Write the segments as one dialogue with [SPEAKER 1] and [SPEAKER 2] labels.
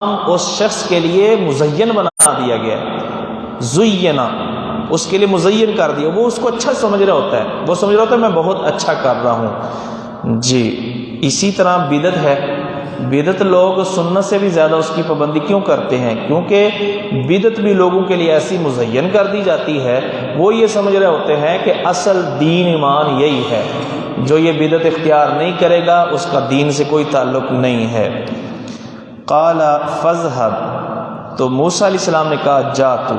[SPEAKER 1] اس شخص کے لیے مزین بنا دیا گیا ہے، زینا اس کے لیے مزین کر دیا، وہ اس کو اچھا سمجھ رہا ہوتا ہے، وہ سمجھ رہا ہوتا ہے میں بہت اچھا کر رہا ہوں جی۔ اسی طرح بدعت ہے، بدعت لوگ سنت سے بھی زیادہ اس کی پابندی کیوں کرتے ہیں؟ کیونکہ بدعت بھی لوگوں کے لیے ایسی مزین کر دی جاتی ہے، وہ یہ سمجھ رہے ہوتے ہیں کہ اصل دین ایمان یہی ہے، جو یہ بدعت اختیار نہیں کرے گا اس کا دین سے کوئی تعلق نہیں ہے۔ قال فاذهب، تو موسیٰ علیہ السلام نے کہا جا تو،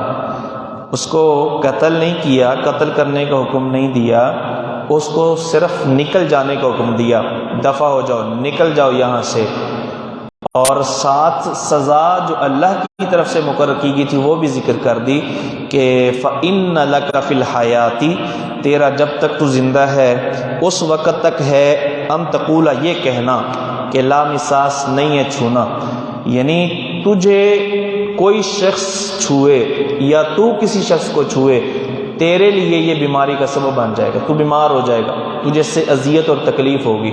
[SPEAKER 1] اس کو قتل نہیں کیا، قتل کرنے کا حکم نہیں دیا، اس کو صرف نکل جانے کا حکم دیا، دفع ہو جاؤ، نکل جاؤ یہاں سے، اور ساتھ سزا جو اللہ کی طرف سے مقرر کی گئی تھی وہ بھی ذکر کر دی کہ فَإِنَّ لَكَ فِي الْحَيَاةِ، تیرا جب تک تو زندہ ہے اس وقت تک ہے ان تقول، یہ کہنا کہ لا مساس نہیں ہے چھونا، یعنی تجھے کوئی شخص چھوئے یا تو کسی شخص کو چھوئے تیرے لیے یہ بیماری کا سبب بن جائے گا، تو بیمار ہو جائے گا، تجھے اس سے اذیت اور تکلیف ہوگی۔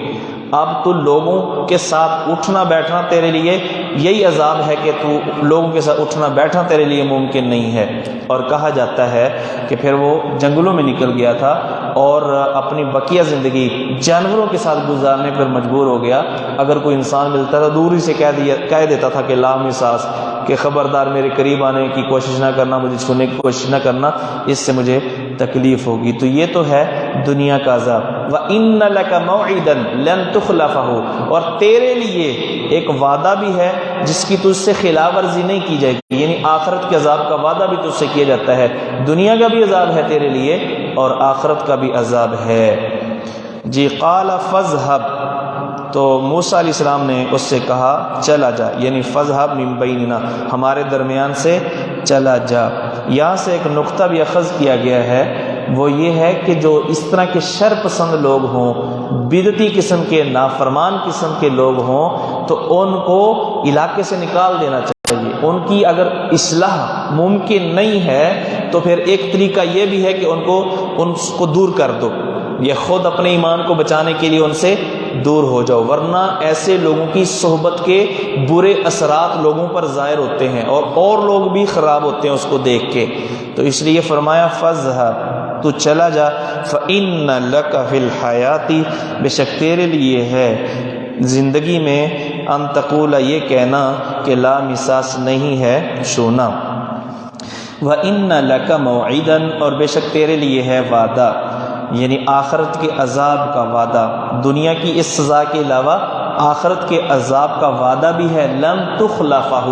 [SPEAKER 1] اب تو لوگوں کے ساتھ اٹھنا بیٹھنا تیرے لیے یہی عذاب ہے کہ تو لوگوں کے ساتھ اٹھنا بیٹھنا تیرے لیے ممکن نہیں ہے۔ اور کہا جاتا ہے کہ پھر وہ جنگلوں میں نکل گیا تھا اور اپنی بقیہ زندگی جانوروں کے ساتھ گزارنے پر مجبور ہو گیا۔ اگر کوئی انسان ملتا تھا دور ہی سے کہہ دیتا تھا کہ لا مساس، کہ خبردار میرے قریب آنے کی کوشش نہ کرنا، مجھے چھونے کی کوشش نہ کرنا، اس سے مجھے تکلیف ہوگی۔ تو یہ تو ہے دنیا کا عذاب۔ وَإِنَّ لَكَ مَوْعِدًا لَن تُخْلَفَهُ، اور تیرے لیے ایک وعدہ بھی ہے جس کی تجھ سے خلاف ورزی نہیں کی جائے گی، یعنی آخرت کے عذاب کا وعدہ بھی تجھ سے کیا جاتا ہے، دنیا کا بھی عذاب ہے تیرے لیے اور آخرت کا بھی عذاب ہے جی۔ قال فاذهب، تو موسیٰ علیہ السلام نے اس سے کہا چلا جا، یعنی فاذهب من بیننا، ہمارے درمیان سے چلا جا۔ یہاں سے ایک نقطہ بھی اخذ کیا گیا ہے، وہ یہ ہے کہ جو اس طرح کے شر پسند لوگ ہوں، بدعتی قسم کے نافرمان قسم کے لوگ ہوں، تو ان کو علاقے سے نکال دینا چاہیے۔ ان کی اگر اصلاح ممکن نہیں ہے تو پھر ایک طریقہ یہ بھی ہے کہ ان کو دور کر دو، یہ خود اپنے ایمان کو بچانے کے لیے ان سے دور ہو جاؤ، ورنہ ایسے لوگوں کی صحبت کے برے اثرات لوگوں پر ظاہر ہوتے ہیں اور لوگ بھی خراب ہوتے ہیں اس کو دیکھ کے۔ تو اس لیے فرمایا فَاذْهَبْ، تو چلا جا، فَإِنَّ لَكَ فِي الْحَيَاةِ، بے شک تیرے لیے ہے زندگی میں ان تقول، یہ کہنا کہ لا مساس نہیں ہے چھونا۔ وَإِنَّ لَكَ مَوْعِدًا، اور بے شک تیرے لیے ہے وعدہ، یعنی آخرت کے عذاب کا وعدہ، دنیا کی اس سزا کے علاوہ آخرت کے عذاب کا وعدہ بھی ہے۔ لن تخلفہ،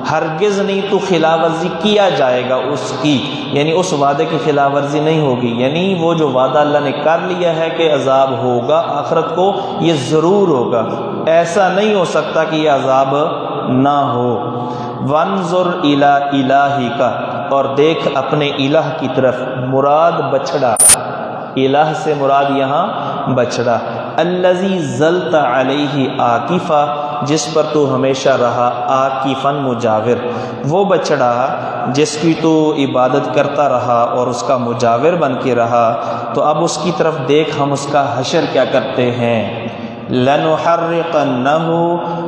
[SPEAKER 1] ہرگز نہیں تو خلاف ورزی کیا جائے گا اس کی، یعنی اس وعدے کی خلاف ورزی نہیں ہوگی، یعنی وہ جو وعدہ اللہ نے کر لیا ہے کہ عذاب ہوگا آخرت کو، یہ ضرور ہوگا، ایسا نہیں ہو سکتا کہ یہ عذاب نہ ہو۔ وانظر الی الہک، اور دیکھ اپنے الہ کی طرف، مراد بچڑا، الہ سے مراد یہاں بچڑا، الذی ظلت علیہ عاکفا، جس پر تو ہمیشہ رہا عاکفا مجاور، وہ بچڑا جس کی تو عبادت کرتا رہا اور اس کا مجاور بن کے رہا، تو اب اس کی طرف دیکھ ہم اس کا حشر کیا کرتے ہیں۔ لنحرقنہ،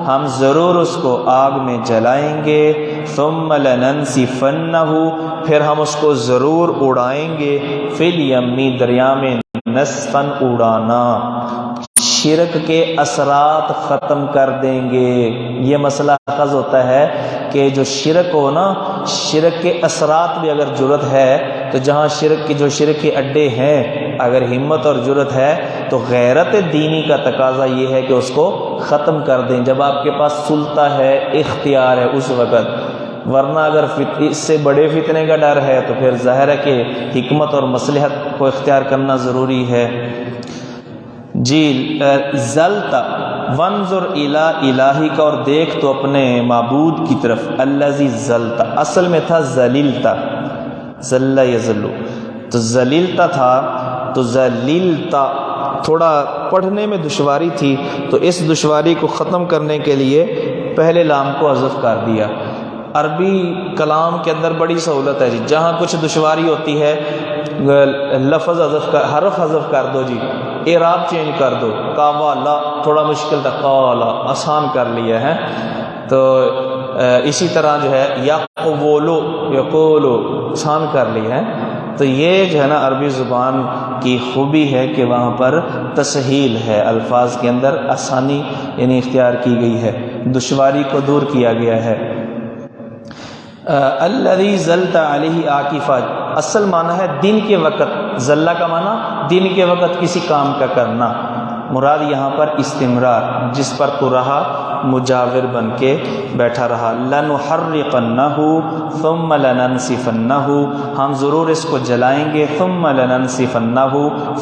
[SPEAKER 1] ہم ضرور اس کو آگ میں جلائیں گے، ثم لننسفنہ، پھر ہم اس کو ضرور اڑائیں گے، فی الیمی، دریا میں، نسفاً اڑانا، شرک کے اثرات ختم کر دیں گے۔ یہ مسئلہ اخذ ہوتا ہے کہ جو شرک ہو نا، شرک کے اثرات بھی اگر جرت ہے تو جہاں جو شرک کے اڈے ہیں، اگر ہمت اور جرت ہے تو غیرت دینی کا تقاضا یہ ہے کہ اس کو ختم کر دیں جب آپ کے پاس سلطہ ہے، اختیار ہے اس وقت، ورنہ اگر اس سے بڑے فتنے کا ڈر ہے تو پھر ظاہر ہے کہ حکمت اور مصلحت کو اختیار کرنا ضروری ہے جی۔ ذلت، وانظر الی الہک، اور دیکھ تو اپنے معبود کی طرف، الذی ذلت، اصل میں تھا ذلیلتا، ذل یذل، تو ذلیلتا تھا، تو ذلیلتا تھوڑا پڑھنے میں دشواری تھی، تو اس دشواری کو ختم کرنے کے لیے پہلے لام کو حذف کر دیا۔ عربی کلام کے اندر بڑی سہولت ہے جی، جہاں کچھ دشواری ہوتی ہے لفظ حرف حذف کر دو جی، اعراب چینج کر دو، کاوالا تھوڑا مشکل تھا، قالا آسان کر لیا ہے، تو اسی طرح جو ہے یقولو یقولو چھان کر لی ہے، تو یہ جو ہے نا عربی زبان کی خوبی ہے کہ وہاں پر تسہیل ہے، الفاظ کے اندر آسانی یعنی اختیار کی گئی ہے، دشواری کو دور کیا گیا ہے۔ الذی ظلت علیہ عاکفہ، اصل معنی ہے دن کے وقت، ظلہ کا معنی دن کے وقت کسی کام کا کرنا، مراد یہاں پر استمرار، جس پر تو رہا مجاور بن کے بیٹھا رہا۔ لنحرقنہ ثم لننسفنہ، ہم ضرور اس کو جلائیں گے، ثم لننسفنہ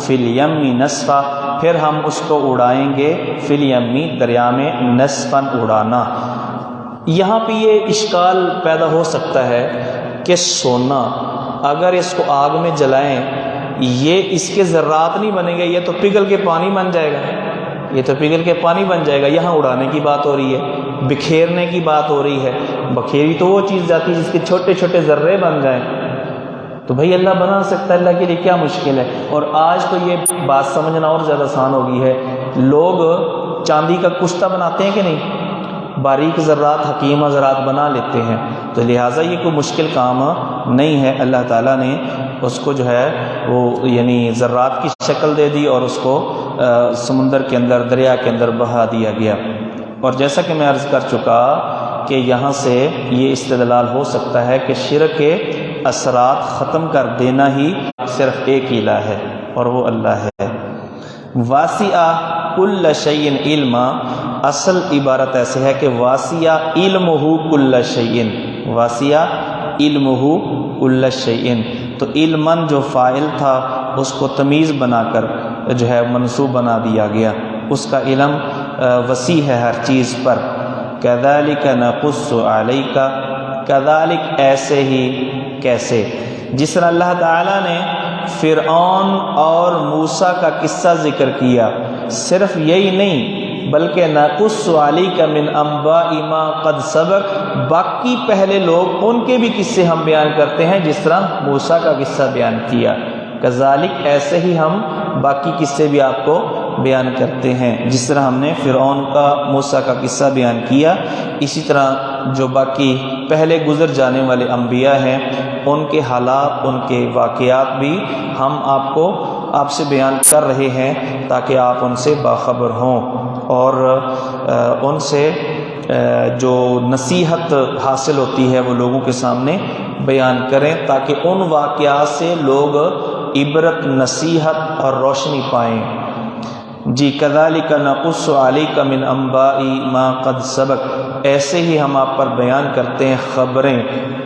[SPEAKER 1] فی الیم نسفا، پھر ہم اس کو اڑائیں گے، فی الیم دریا میں، نسفاً اڑانا۔ یہاں پہ یہ اشکال پیدا ہو سکتا ہے کہ سونا اگر اس کو آگ میں جلائیں یہ اس کے ذرات نہیں بنیں گے، یہ تو پگھل کے پانی بن جائے گا، یہ تو پگھل کے پانی بن جائے گا۔ یہاں اڑانے کی بات ہو رہی ہے، بکھیرنے کی بات ہو رہی ہے۔ بکھیری تو وہ چیز جاتی ہے جس کے چھوٹے چھوٹے ذرے بن جائیں، تو بھائی اللہ بنا سکتا ہے، اللہ کے لیے کیا مشکل ہے۔ اور آج تو یہ بات سمجھنا اور زیادہ آسان ہو گئی ہے، لوگ چاندی کا کشتہ بناتے ہیں کہ نہیں، باریک ذرات حکیم حضرات بنا لیتے ہیں، تو لہٰذا یہ کوئی مشکل کام نہیں ہے۔ اللہ تعالیٰ نے اس کو جو ہے وہ یعنی ذرات کی شکل دے دی اور اس کو سمندر کے اندر، دریا کے اندر بہا دیا گیا۔ اور جیسا کہ میں عرض کر چکا کہ یہاں سے یہ استدلال ہو سکتا ہے کہ شرک کے اثرات ختم کر دینا ہی صرف ایک الہ ہے اور وہ اللہ ہے۔ واسع کل شیء علما، اصل عبارت ایسے ہے کہ واسع علمہ کل شیء، واسع علمہ کل شیء، تو علماً جو فاعل تھا اس کو تمیز بنا کر جو ہے منصوب بنا دیا گیا، اس کا علم وسیع ہے ہر چیز پر۔ کذالک نقص علیک، کذالک ایسے ہی، کیسے، جس طرح اللہ تعالیٰ نے فرعون اور موسیٰ کا قصہ ذکر کیا، صرف یہی نہیں بلکہ نقص علیک من انباء ما قد سبق، باقی پہلے لوگ ان کے بھی قصے ہم بیان کرتے ہیں جس طرح موسیٰ کا قصہ بیان کیا۔ کذالک ایسے ہی ہم باقی قصے بھی آپ کو بیان کرتے ہیں، جس طرح ہم نے فرعون کا، موسیٰ کا قصہ بیان کیا، اسی طرح جو باقی پہلے گزر جانے والے انبیاء ہیں ان کے حالات، ان کے واقعات بھی ہم آپ سے بیان کر رہے ہیں تاکہ آپ ان سے باخبر ہوں اور ان سے جو نصیحت حاصل ہوتی ہے وہ لوگوں کے سامنے بیان کریں تاکہ ان واقعات سے لوگ عبرت، نصیحت اور روشنی پائیں۔ جی کذالک نقص علیک من انباء ما قد سبق، ایسے ہی ہم آپ پر بیان کرتے ہیں خبریں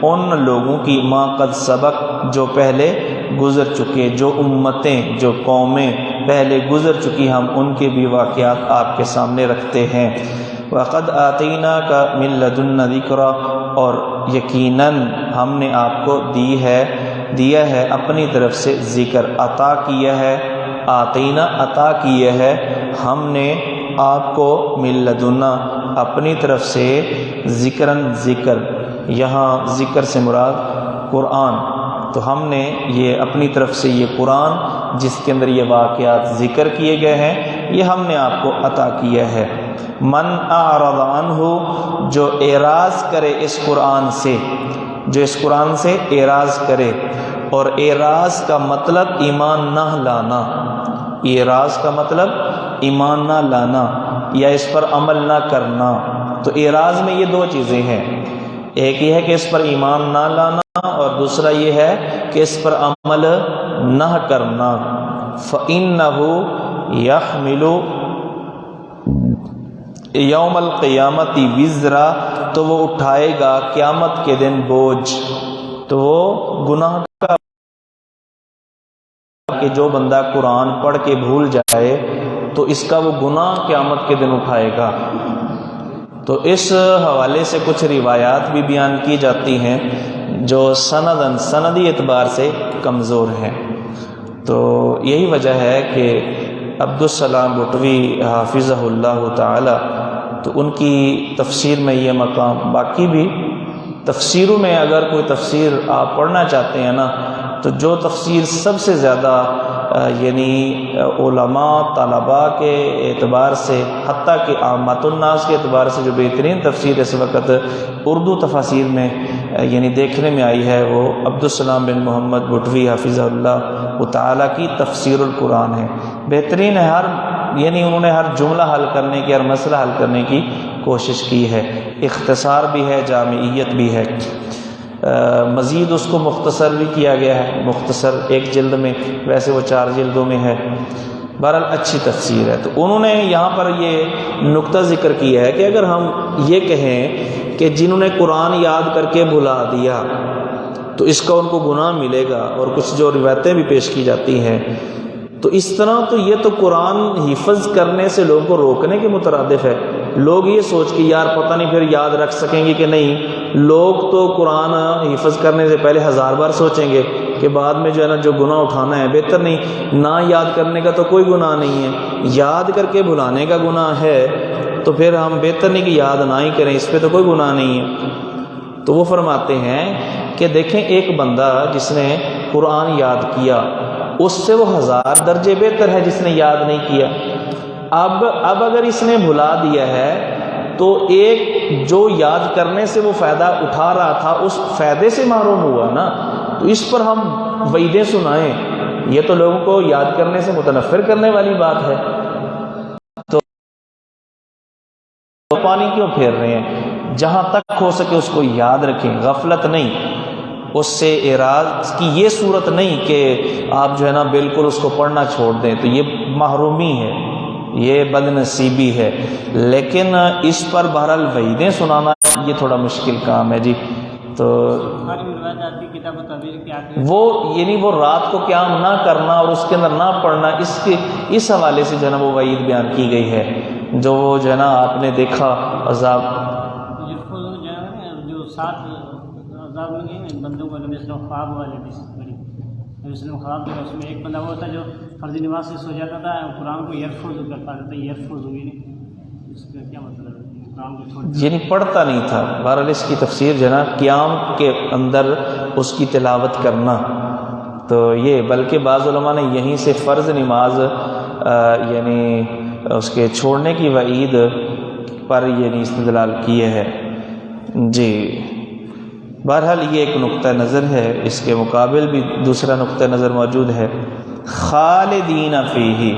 [SPEAKER 1] ان لوگوں کی، ما قد سبق جو پہلے گزر چکے، جو امتیں، جو قومیں پہلے گزر چکی، ہم ان کے بھی واقعات آپ کے سامنے رکھتے ہیں۔ وَقَدْ آتَيْنَاكَ مِن لَّدُنَّا ذِكْرًا، اور یقیناً ہم نے آپ کو دیا ہے اپنی طرف سے ذکر، عطا کیا ہے، آتینا عطا کیا ہے ہم نے آپ کو، من لدنا اپنی طرف سے، ذکراً ذکر، یہاں ذکر سے مراد قرآن، تو ہم نے یہ اپنی طرف سے یہ قرآن جس کے اندر یہ واقعات ذکر کیے گئے ہیں یہ ہم نے آپ کو عطا کیا ہے۔ من اعرض عنہ، جو اعراض کرے اس قرآن سے، جو اس قرآن سے اعراض کرے، اور اعراض کا مطلب ایمان نہ لانا، اعراض کا مطلب ایمان نہ لانا یا اس پر عمل نہ کرنا، تو اعراض میں یہ دو چیزیں ہیں، ایک یہ ہے کہ اس پر ایمان نہ لانا اور دوسرا یہ ہے کہ اس پر عمل نہ کرنا۔ فَإِنَّهُ يَحْمِلُ یوم القیامت وزرا، تو وہ اٹھائے گا قیامت کے دن بوجھ، تو وہ گناہ کا کہ جو بندہ قرآن پڑھ کے بھول جائے تو اس کا وہ گناہ قیامت کے دن اٹھائے گا۔ تو اس حوالے سے کچھ روایات بھی بیان کی جاتی ہیں جو سندی اعتبار سے کمزور ہیں، تو یہی وجہ ہے کہ عبدالسلام بھٹوی حافظہ اللہ تعالی، تو ان کی تفسیر میں یہ مقام، باقی بھی تفسیروں میں اگر کوئی تفسیر آپ پڑھنا چاہتے ہیں نا، تو جو تفسیر سب سے زیادہ یعنی علماء طلباء کے اعتبار سے حتیٰ کہ عامۃ الناس کے اعتبار سے جو بہترین تفسیر اس وقت اردو تفاسیر میں یعنی دیکھنے میں آئی ہے وہ عبدالسلام بن محمد بٹوی حفظہ اللہ تعالیٰ کی تفسیر القرآن ہے. بہترین ہے، یعنی انہوں نے ہر جملہ حل کرنے کی، ہر مسئلہ حل کرنے کی کوشش کی ہے. اختصار بھی ہے، جامعیت بھی ہے. مزید اس کو مختصر بھی کیا گیا ہے، مختصر ایک جلد میں، ویسے وہ 4 جلدوں میں ہے. بہرحال اچھی تفسیر ہے. تو انہوں نے یہاں پر یہ نقطہ ذکر کیا ہے کہ اگر ہم یہ کہیں کہ جنہوں نے قرآن یاد کر کے بھلا دیا تو اس کا ان کو گناہ ملے گا، اور کچھ جو روایتیں بھی پیش کی جاتی ہیں تو اس طرح تو یہ تو قرآن حفظ کرنے سے لوگوں کو روکنے کے مترادف ہے. لوگ یہ سوچ کے یار پتہ نہیں پھر یاد رکھ سکیں گے کہ نہیں. لوگ تو قرآن حفظ کرنے سے پہلے 1000 بار سوچیں گے کہ بعد میں جو ہے نا جو گناہ اٹھانا ہے بہتر نہیں. نہ یاد کرنے کا تو کوئی گناہ نہیں ہے، یاد کر کے بھلانے کا گناہ ہے، تو پھر ہم بہتر نہیں کہ یاد نہ ہی کریں، اس پہ تو کوئی گناہ نہیں ہے. تو وہ فرماتے ہیں کہ دیکھیں ایک بندہ جس نے قرآن یاد کیا اس سے وہ 1000 درجے بہتر ہے جس نے یاد نہیں کیا. اب اگر اس نے بھلا دیا ہے تو ایک جو یاد کرنے سے وہ فائدہ اٹھا رہا تھا اس فائدے سے محروم ہوا نا. تو اس پر ہم وعیدیں سنائیں، یہ تو لوگوں کو یاد کرنے سے متنفر کرنے والی بات ہے. تو پانی کیوں پھیر رہے ہیں؟ جہاں تک ہو سکے اس کو یاد رکھیں، غفلت نہیں، اس سے اعراض کی یہ صورت نہیں کہ آپ جو ہے نا بالکل اس کو پڑھنا چھوڑ دیں. تو یہ محرومی ہے، یہ بد نصیبی ہے. لیکن اس پر بہرحال وعیدیں سنانا یہ تھوڑا مشکل کام ہے جی. تو وہ یعنی وہ رات کو قیام نہ کرنا اور اس کے اندر نہ پڑھنا، اس حوالے سے جو ہے نا وہ وعید بیان کی گئی ہے. جو وہ جو ہے نا آپ نے دیکھا عذاب
[SPEAKER 2] جو 7 عذاب میں بندوں کو نبی صلی خواب والے نبی صلی خواب جو اس میں ایک بندہ وہ تھا جو فرض نماز سے سو جاتا تھا، قرآن کو ایئرفورز کرتا تھا. ایئرفورز ہوئی نہیں، اس کا کیا مطلب ہے؟ قرآن کو چھوڑ
[SPEAKER 1] یعنی پڑھتا نہیں تھا. بہرحال اس کی تفسیر جو ہے نا قیام کے اندر اس کی تلاوت کرنا. تو یہ بلکہ بعض علماء نے یہیں سے فرض نماز یعنی اس کے چھوڑنے کی وعید پر یعنی استدلال کیے ہے جی. بہرحال یہ ایک نقطہ نظر ہے. اس کے مقابل بھی دوسرا نقطہ نظر موجود ہے. خالدین فیہ،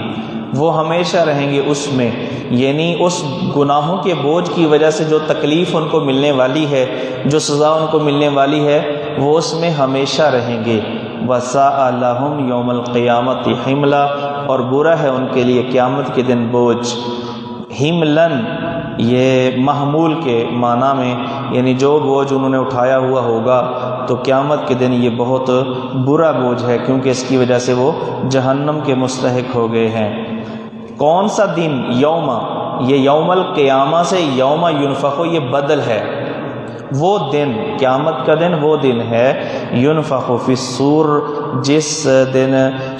[SPEAKER 1] وہ ہمیشہ رہیں گے اس میں، یعنی اس گناہوں کے بوجھ کی وجہ سے جو تکلیف ان کو ملنے والی ہے، جو سزا ان کو ملنے والی ہے، وہ اس میں ہمیشہ رہیں گے. وَسَاءَ لَهُمْ يَوْمَ الْقِيَامَةِ حِمْلًا، اور برا ہے ان کے لیے قیامت کے دن بوجھ. حملن یہ محمول کے معنی میں، یعنی جو بوجھ انہوں نے اٹھایا ہوا ہوگا تو قیامت کے دن یہ بہت برا بوجھ ہے، کیونکہ اس کی وجہ سے وہ جہنم کے مستحق ہو گئے ہیں. کون سا دن؟ یوم، یہ یوم القیامہ سے یوم ینفخ یہ بدل ہے. وہ دن، قیامت کا دن وہ دن ہے ینفخ فی الصور، جس دن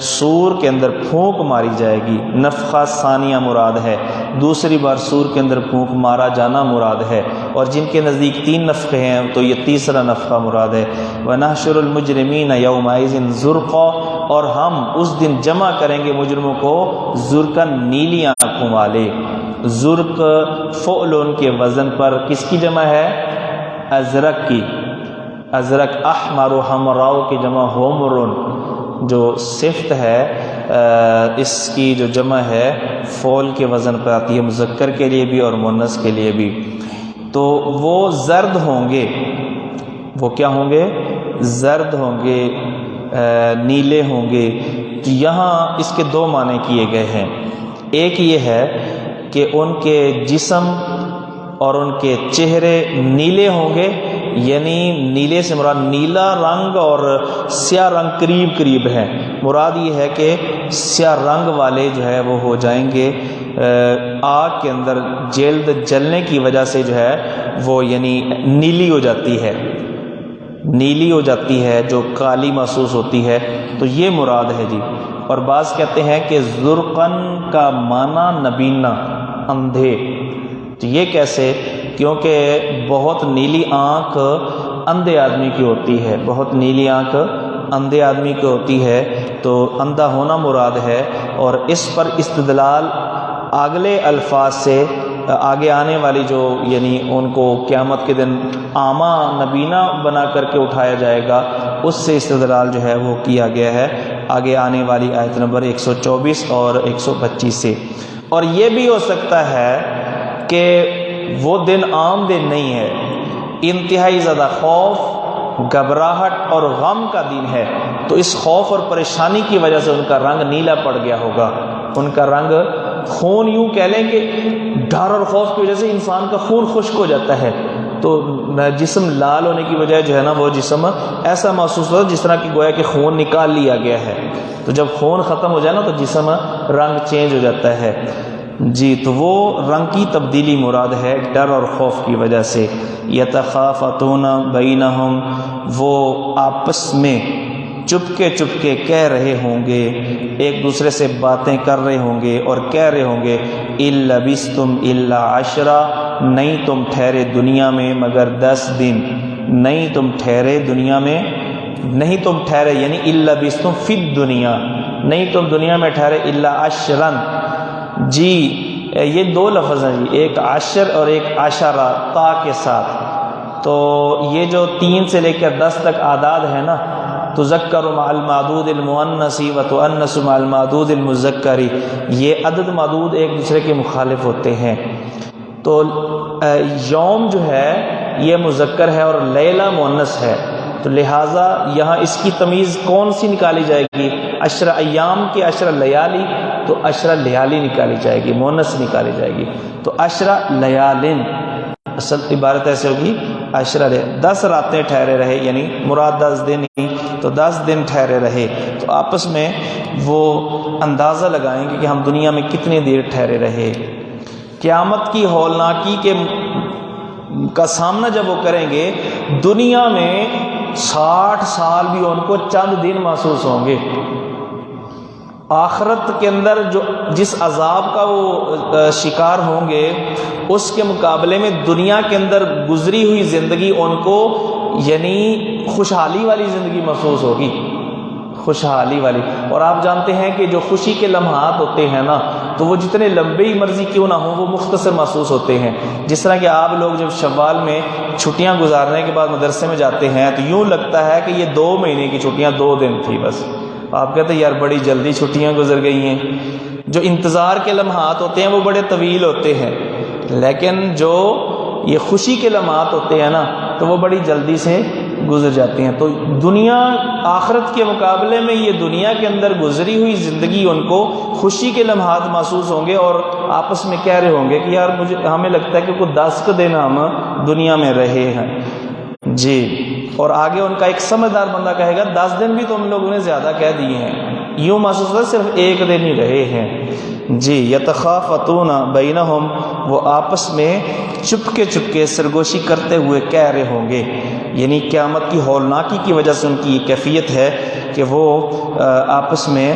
[SPEAKER 1] سور کے اندر پھونک ماری جائے گی. نفخہ ثانیہ مراد ہے، دوسری بار سور کے اندر پھونک مارا جانا مراد ہے. اور جن کے نزدیک 3 نفخے ہیں تو یہ تیسرا نفخہ مراد ہے. وَنَحْشُرُ الْمُجْرِمِينَ يَوْمَئِذٍ زُرْقًا، اور ہم اس دن جمع کریں گے مجرموں کو زرقاً، نیلی آنکھوں والے. زرق فعل ان کے وزن پر کس کی جمع ہے؟ ازرق کی. ازرق احمر و حمراء کی جمع حمرن. جو صفت ہے اس کی جو جمع ہے فعل کے وزن پر آتی ہے، مذکر کے لیے بھی اور مؤنث کے لیے بھی. تو وہ زرد ہوں گے. وہ کیا ہوں گے؟ زرد ہوں گے، نیلے ہوں گے. تو یہاں اس کے 2 معنی کیے گئے ہیں. ایک یہ ہے کہ ان کے جسم اور ان کے چہرے نیلے ہوں گے، یعنی نیلے سے مراد نیلا رنگ اور سیاہ رنگ قریب قریب ہیں. مراد یہ ہے کہ سیاہ رنگ والے جو ہے وہ ہو جائیں گے. آگ کے اندر جلد جلنے کی وجہ سے جو ہے وہ یعنی نیلی ہو جاتی ہے، نیلی ہو جاتی ہے، جو کالی محسوس ہوتی ہے. تو یہ مراد ہے جی. اور بعض کہتے ہیں کہ زرقن کا معنی نبینا، اندھے. تو یہ کیسے؟ کیونکہ بہت نیلی آنکھ اندھے آدمی کی ہوتی ہے، بہت نیلی آنکھ اندھے آدمی کی ہوتی ہے تو اندھا ہونا مراد ہے، اور اس پر استدلال اگلے الفاظ سے آگے آنے والی جو یعنی ان کو قیامت کے دن اعمیٰ نبینہ بنا کر کے اٹھایا جائے گا، اس سے استدلال جو ہے وہ کیا گیا ہے آگے آنے والی آیت نمبر 124 اور 125 سے۔ اور یہ بھی ہو سکتا ہے کہ وہ دن عام دن نہیں ہے، انتہائی زیادہ خوف، گھبراہٹ اور غم کا دن ہے، تو اس خوف اور پریشانی کی وجہ سے ان کا رنگ نیلا پڑ گیا ہوگا، ان کا رنگ خون، یوں کہہ لیں کہ ڈر اور خوف کی وجہ سے انسان کا خون خشک ہو جاتا ہے، تو جسم لال ہونے کی بجائے جو ہے نا وہ جسم ایسا محسوس ہوتا ہے جس طرح کہ گویا کہ خون نکال لیا گیا ہے، تو جب خون ختم ہو جائے نا تو جسم رنگ چینج ہو جاتا ہے جی، تو وہ رنگ کی تبدیلی مراد ہے ڈر اور خوف کی وجہ سے۔ یتخافتون بینہم، وہ آپس میں چپکے کہہ رہے ہوں گے، ایک دوسرے سے باتیں کر رہے ہوں گے اور کہہ رہے ہوں گے اِن لبثتم الا عشرا، نہیں تم ٹھہرے دنیا میں مگر 10 دن، نہیں تم ٹھہرے دنیا میں، نہیں تم ٹھہرے یعنی اِن لبثتم فی الدنیا، نہیں تم دنیا میں ٹھہرے الا عشرا جی، یہ دو لفظ ہیں جی، ایک عشر اور ایک عشرہ تا کے ساتھ، تو یہ جو 3 سے لے کر 10 تک اعداد ہے نا، تذکر مع المعدود المؤنثی و تؤنث مع المعدود المذکری، یہ عدد معدود ایک دوسرے کے مخالف ہوتے ہیں، تو یوم جو ہے یہ مذکر ہے اور لیلہ مؤنث ہے، تو لہٰذا یہاں اس کی تمیز کون سی نکالی جائے گی؟ عشر ایام کے عشر لیالی، تو عشر لیالی نکالی جائے گی، مؤنث نکالی جائے گی، تو عشر لیالن اصل عبارت ایسے ہوگی، عشر 10 راتیں ٹھہرے رہے، یعنی مراد 10 دن ہی، تو 10 دن ٹھہرے رہے، تو آپس میں وہ اندازہ لگائیں گے کہ ہم دنیا میں کتنی دیر ٹھہرے رہے۔ قیامت کی ہولناکی کا سامنا جب وہ کریں گے، دنیا میں 60 سال بھی ان کو چند دن محسوس ہوں گے، آخرت کے اندر جس عذاب کا وہ شکار ہوں گے اس کے مقابلے میں دنیا کے اندر گزری ہوئی زندگی ان کو یعنی خوشحالی والی زندگی محسوس ہوگی، خوشحالی والی۔ اور آپ جانتے ہیں کہ جو خوشی کے لمحات ہوتے ہیں نا، تو وہ جتنے لمبے ہی مرضی کیوں نہ ہوں وہ مختصر محسوس ہوتے ہیں، جس طرح کہ آپ لوگ جب شوال میں چھٹیاں گزارنے کے بعد مدرسے میں جاتے ہیں تو یوں لگتا ہے کہ یہ 2 مہینے کی چھٹیاں 2 دن تھی بس، آپ کہتے ہیں یار بڑی جلدی چھٹیاں گزر گئی ہیں۔ جو انتظار کے لمحات ہوتے ہیں وہ بڑے طویل ہوتے ہیں، لیکن جو یہ خوشی کے لمحات ہوتے ہیں نا تو وہ بڑی جلدی سے گزر جاتے ہیں۔ تو دنیا آخرت کے مقابلے میں یہ دنیا کے اندر گزری ہوئی زندگی ان کو خوشی کے لمحات محسوس ہوں گے، اور آپس میں کہہ رہے ہوں گے کہ یار ہمیں لگتا ہے کہ کوئی 10 دن ہم دنیا میں رہے ہیں جی۔ اور آگے ان کا ایک سمجھدار بندہ کہے گا 10 دن بھی تو ہم لوگوں نے زیادہ کہہ دیے ہیں، یوں محسوس ہوتا ہے صرف 1 دن ہی رہے ہیں جی۔ یتخافتون بینہم، وہ آپس میں چپکے سرگوشی کرتے ہوئے کہہ رہے ہوں گے، یعنی قیامت کی ہولناکی کی وجہ سے ان کی یہ کیفیت ہے کہ وہ آپس میں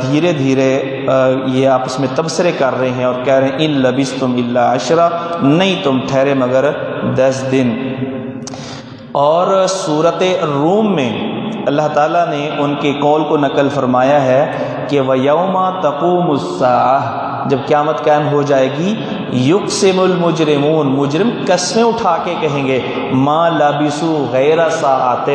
[SPEAKER 1] دھیرے یہ آپس میں تبصرے کر رہے ہیں اور کہہ رہے ہیں ان لبثتم الا عشرا، نہیں تم ٹھہرے مگر 10 دن۔ اور سورۃ الروم میں اللہ تعالیٰ نے ان کے قول کو نقل فرمایا ہے کہ وَيَوْمَ تَقُومُ السَّاعَةُ، جب قیامت قائم ہو جائے گی، یقسم المجرمون، مجرم قسمیں اٹھا کے کہیں گے ما لبثوا غیر ساعۃ،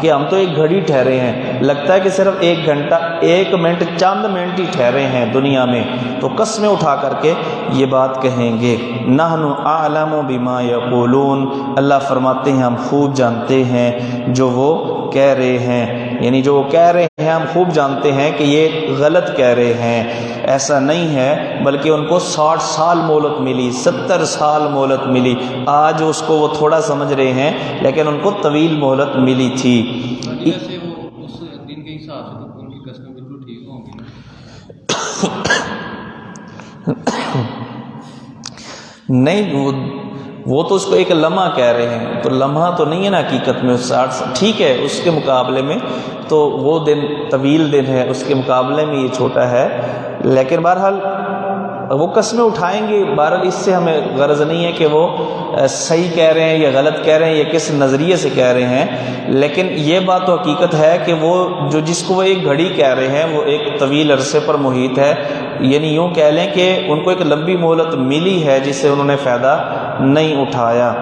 [SPEAKER 1] کہ ہم تو 1 گھڑی ٹھہرے ہیں، لگتا ہے کہ صرف 1 گھنٹہ 1 منٹ چند منٹ ہی ٹھہرے ہیں دنیا میں، تو قسمیں اٹھا کر کے یہ بات کہیں گے۔ نحن اعلم بما یقولون، اللہ فرماتے ہیں ہم خوب جانتے ہیں جو وہ کہہ رہے ہیں، یعنی جو وہ کہہ رہے ہیں ہم خوب جانتے ہیں کہ یہ غلط کہہ رہے ہیں، ایسا نہیں ہے، بلکہ ان کو 60 سال مہلت ملی، 70 سال مہلت ملی، آج اس کو وہ تھوڑا سمجھ رہے ہیں لیکن ان کو طویل مہلت ملی تھی۔
[SPEAKER 3] جیسے وہ اس دن کے حساب سے تو ان کی قسمیں بالکل ٹھیک ہوں گی
[SPEAKER 1] نہیں، وہ تو اس کو ایک لمحہ کہہ رہے ہیں، تو لمحہ تو نہیں ہے نا حقیقت میں 60 ٹھیک ہے، اس کے مقابلے میں تو وہ دن طویل دن ہے، اس کے مقابلے میں یہ چھوٹا ہے، لیکن بہرحال وہ قسمیں اٹھائیں گے. بہرحال اس سے ہمیں غرض نہیں ہے کہ وہ صحیح کہہ رہے ہیں یا غلط کہہ رہے ہیں یا کس نظریے سے کہہ رہے ہیں، لیکن یہ بات تو حقیقت ہے کہ وہ جس کو وہ ایک گھڑی کہہ رہے ہیں وہ ایک طویل عرصے پر محیط ہے. یعنی یوں کہہ لیں کہ ان کو ایک لمبی مہلت ملی ہے جس سے انہوں نے فائدہ نہیں اٹھایا.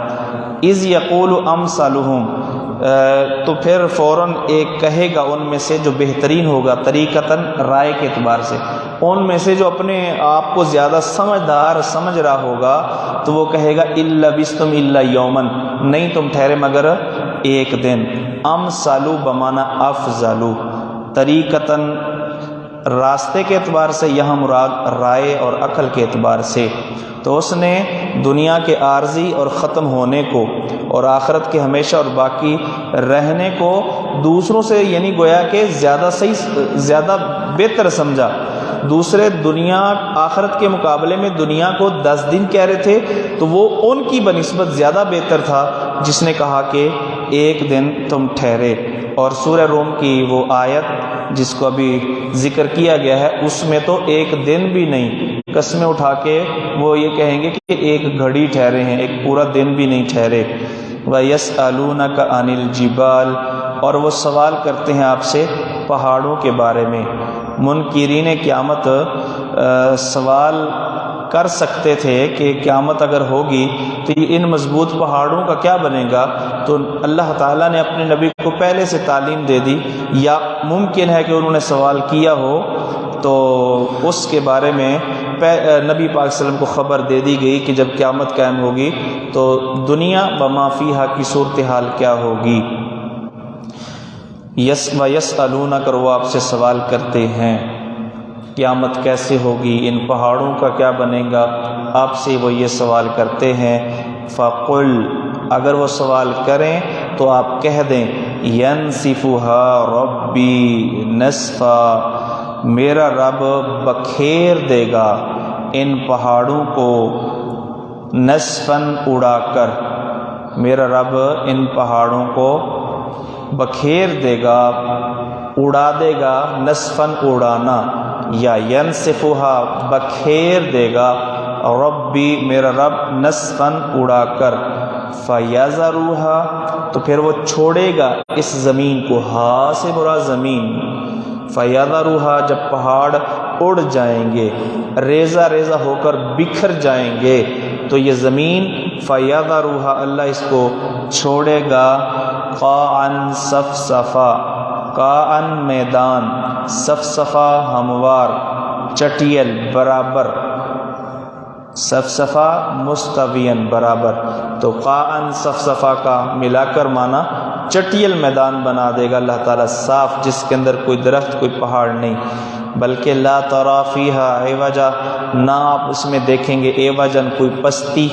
[SPEAKER 1] اذ یقول امثالہم، تو پھر فوراً ایک کہے گا ان میں سے جو بہترین ہوگا، طریقتاً رائے کے اعتبار سے، ان میں سے جو اپنے آپ کو زیادہ سمجھدار سمجھ رہا ہوگا تو وہ کہے گا الا بستم الا یومن، نہیں تم ٹھہرے مگر ایک دن. امثالو بمانا افضلو، طریقتاً راستے کے اعتبار سے، یہاں مراد رائے اور عقل کے اعتبار سے. تو اس نے دنیا کے عارضی اور ختم ہونے کو اور آخرت کے ہمیشہ اور باقی رہنے کو دوسروں سے یعنی گویا کہ زیادہ بہتر سمجھا. دوسرے دنیا آخرت کے مقابلے میں دنیا کو 10 دن کہہ رہے تھے تو وہ ان کی بنسبت زیادہ بہتر تھا جس نے کہا کہ ایک دن تم ٹھہرے. اور سورہ روم کی وہ آیت جس کو ابھی ذکر کیا گیا ہے اس میں تو ایک دن بھی نہیں، قسمیں اٹھا کے وہ یہ کہیں گے کہ ایک گھڑی ٹھہرے ہیں، ایک پورا دن بھی نہیں ٹھہرے. وَيَسْأَلُونَكَ عَنِ الْجِبَالِ، اور وہ سوال کرتے ہیں آپ سے پہاڑوں کے بارے میں. منکرین قیامت سوال کر سکتے تھے کہ قیامت اگر ہوگی تو ان مضبوط پہاڑوں کا کیا بنے گا، تو اللہ تعالیٰ نے اپنے نبی کو پہلے سے تعلیم دے دی، یا ممکن ہے کہ انہوں نے سوال کیا ہو تو اس کے بارے میں نبی پاک صلی اللہ علیہ وسلم کو خبر دے دی گئی کہ جب قیامت قائم ہوگی تو دنیا بما فیہا کی صورتحال کیا ہوگی. وَيَسْأَلُونَكَ، وہ آپ سے سوال کرتے ہیں قیامت کیسے ہوگی، ان پہاڑوں کا کیا بنے گا، آپ سے وہ یہ سوال کرتے ہیں. فَقُلْ، اگر وہ سوال کریں تو آپ کہہ دیں يَنْسِفُهَا رَبِّي نَسْفًا، میرا رب بکھیر دے گا ان پہاڑوں کو نصفاً اڑا کر، میرا رب ان پہاڑوں کو بکھیر دے گا، اڑا دے گا، نصفاً اڑانا، یا ینصفها بکھیر دے گا، ربی میرا رب نصفاً اڑا کر، فیذرها تو پھر وہ چھوڑے گا اس زمین کو، ہا سے برا زمین، فیذرها جب پہاڑ اڑ جائیں گے، ریزہ ریزہ ہو کر بکھر جائیں گے تو یہ زمین فیذرها اللہ اس کو چھوڑے گا، قاعًا صفصفا، قاعًا میدان، صفصفا ہموار، چٹیل برابر، صفصفا مستویاً برابر، تو قاعًا صفصفا کا ملا کر مانا چٹیل میدان بنا دے گا اللہ تعالیٰ، صاف، جس کے اندر کوئی درخت کوئی پہاڑ نہیں، بلکہ لا تری فیہا عوجا، نہ آپ اس میں دیکھیں گے عوجاً کوئی پستی،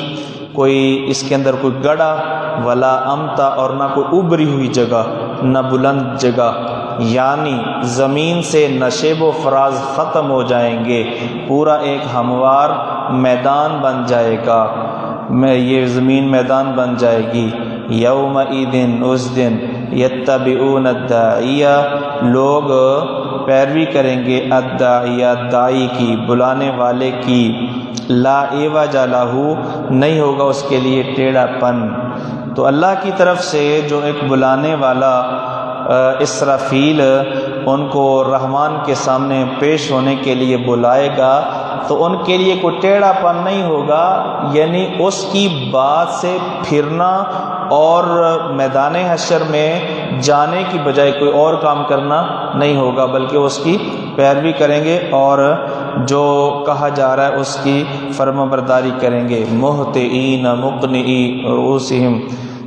[SPEAKER 1] کوئی اس کے اندر کوئی گڑھا، ولا امتا اور نہ کوئی ابری ہوئی جگہ، نہ بلند جگہ، یعنی زمین سے نشیب و فراز ختم ہو جائیں گے، پورا ایک ہموار میدان بن جائے گا، یہ زمین میدان بن جائے گی. یومئذ اس دن یتبعون الداعیہ لوگ پیروی کریں گے، الداعیہ داعی کی، بلانے والے کی، لا عوج لہ نہیں ہوگا اس کے لیے ٹیڑھا پن. تو اللہ کی طرف سے جو ایک بلانے والا اسرافیل ان کو رحمان کے سامنے پیش ہونے کے لیے بلائے گا تو ان کے لیے کوئی ٹیڑھا پن نہیں ہوگا، یعنی اس کی بات سے پھرنا اور میدان حشر میں جانے کی بجائے کوئی اور کام کرنا نہیں ہوگا، بلکہ اس کی پیروی کریں گے اور جو کہا جا رہا ہے اس کی فرما برداری کریں گے. مہطعین مقنعی رؤوسہم،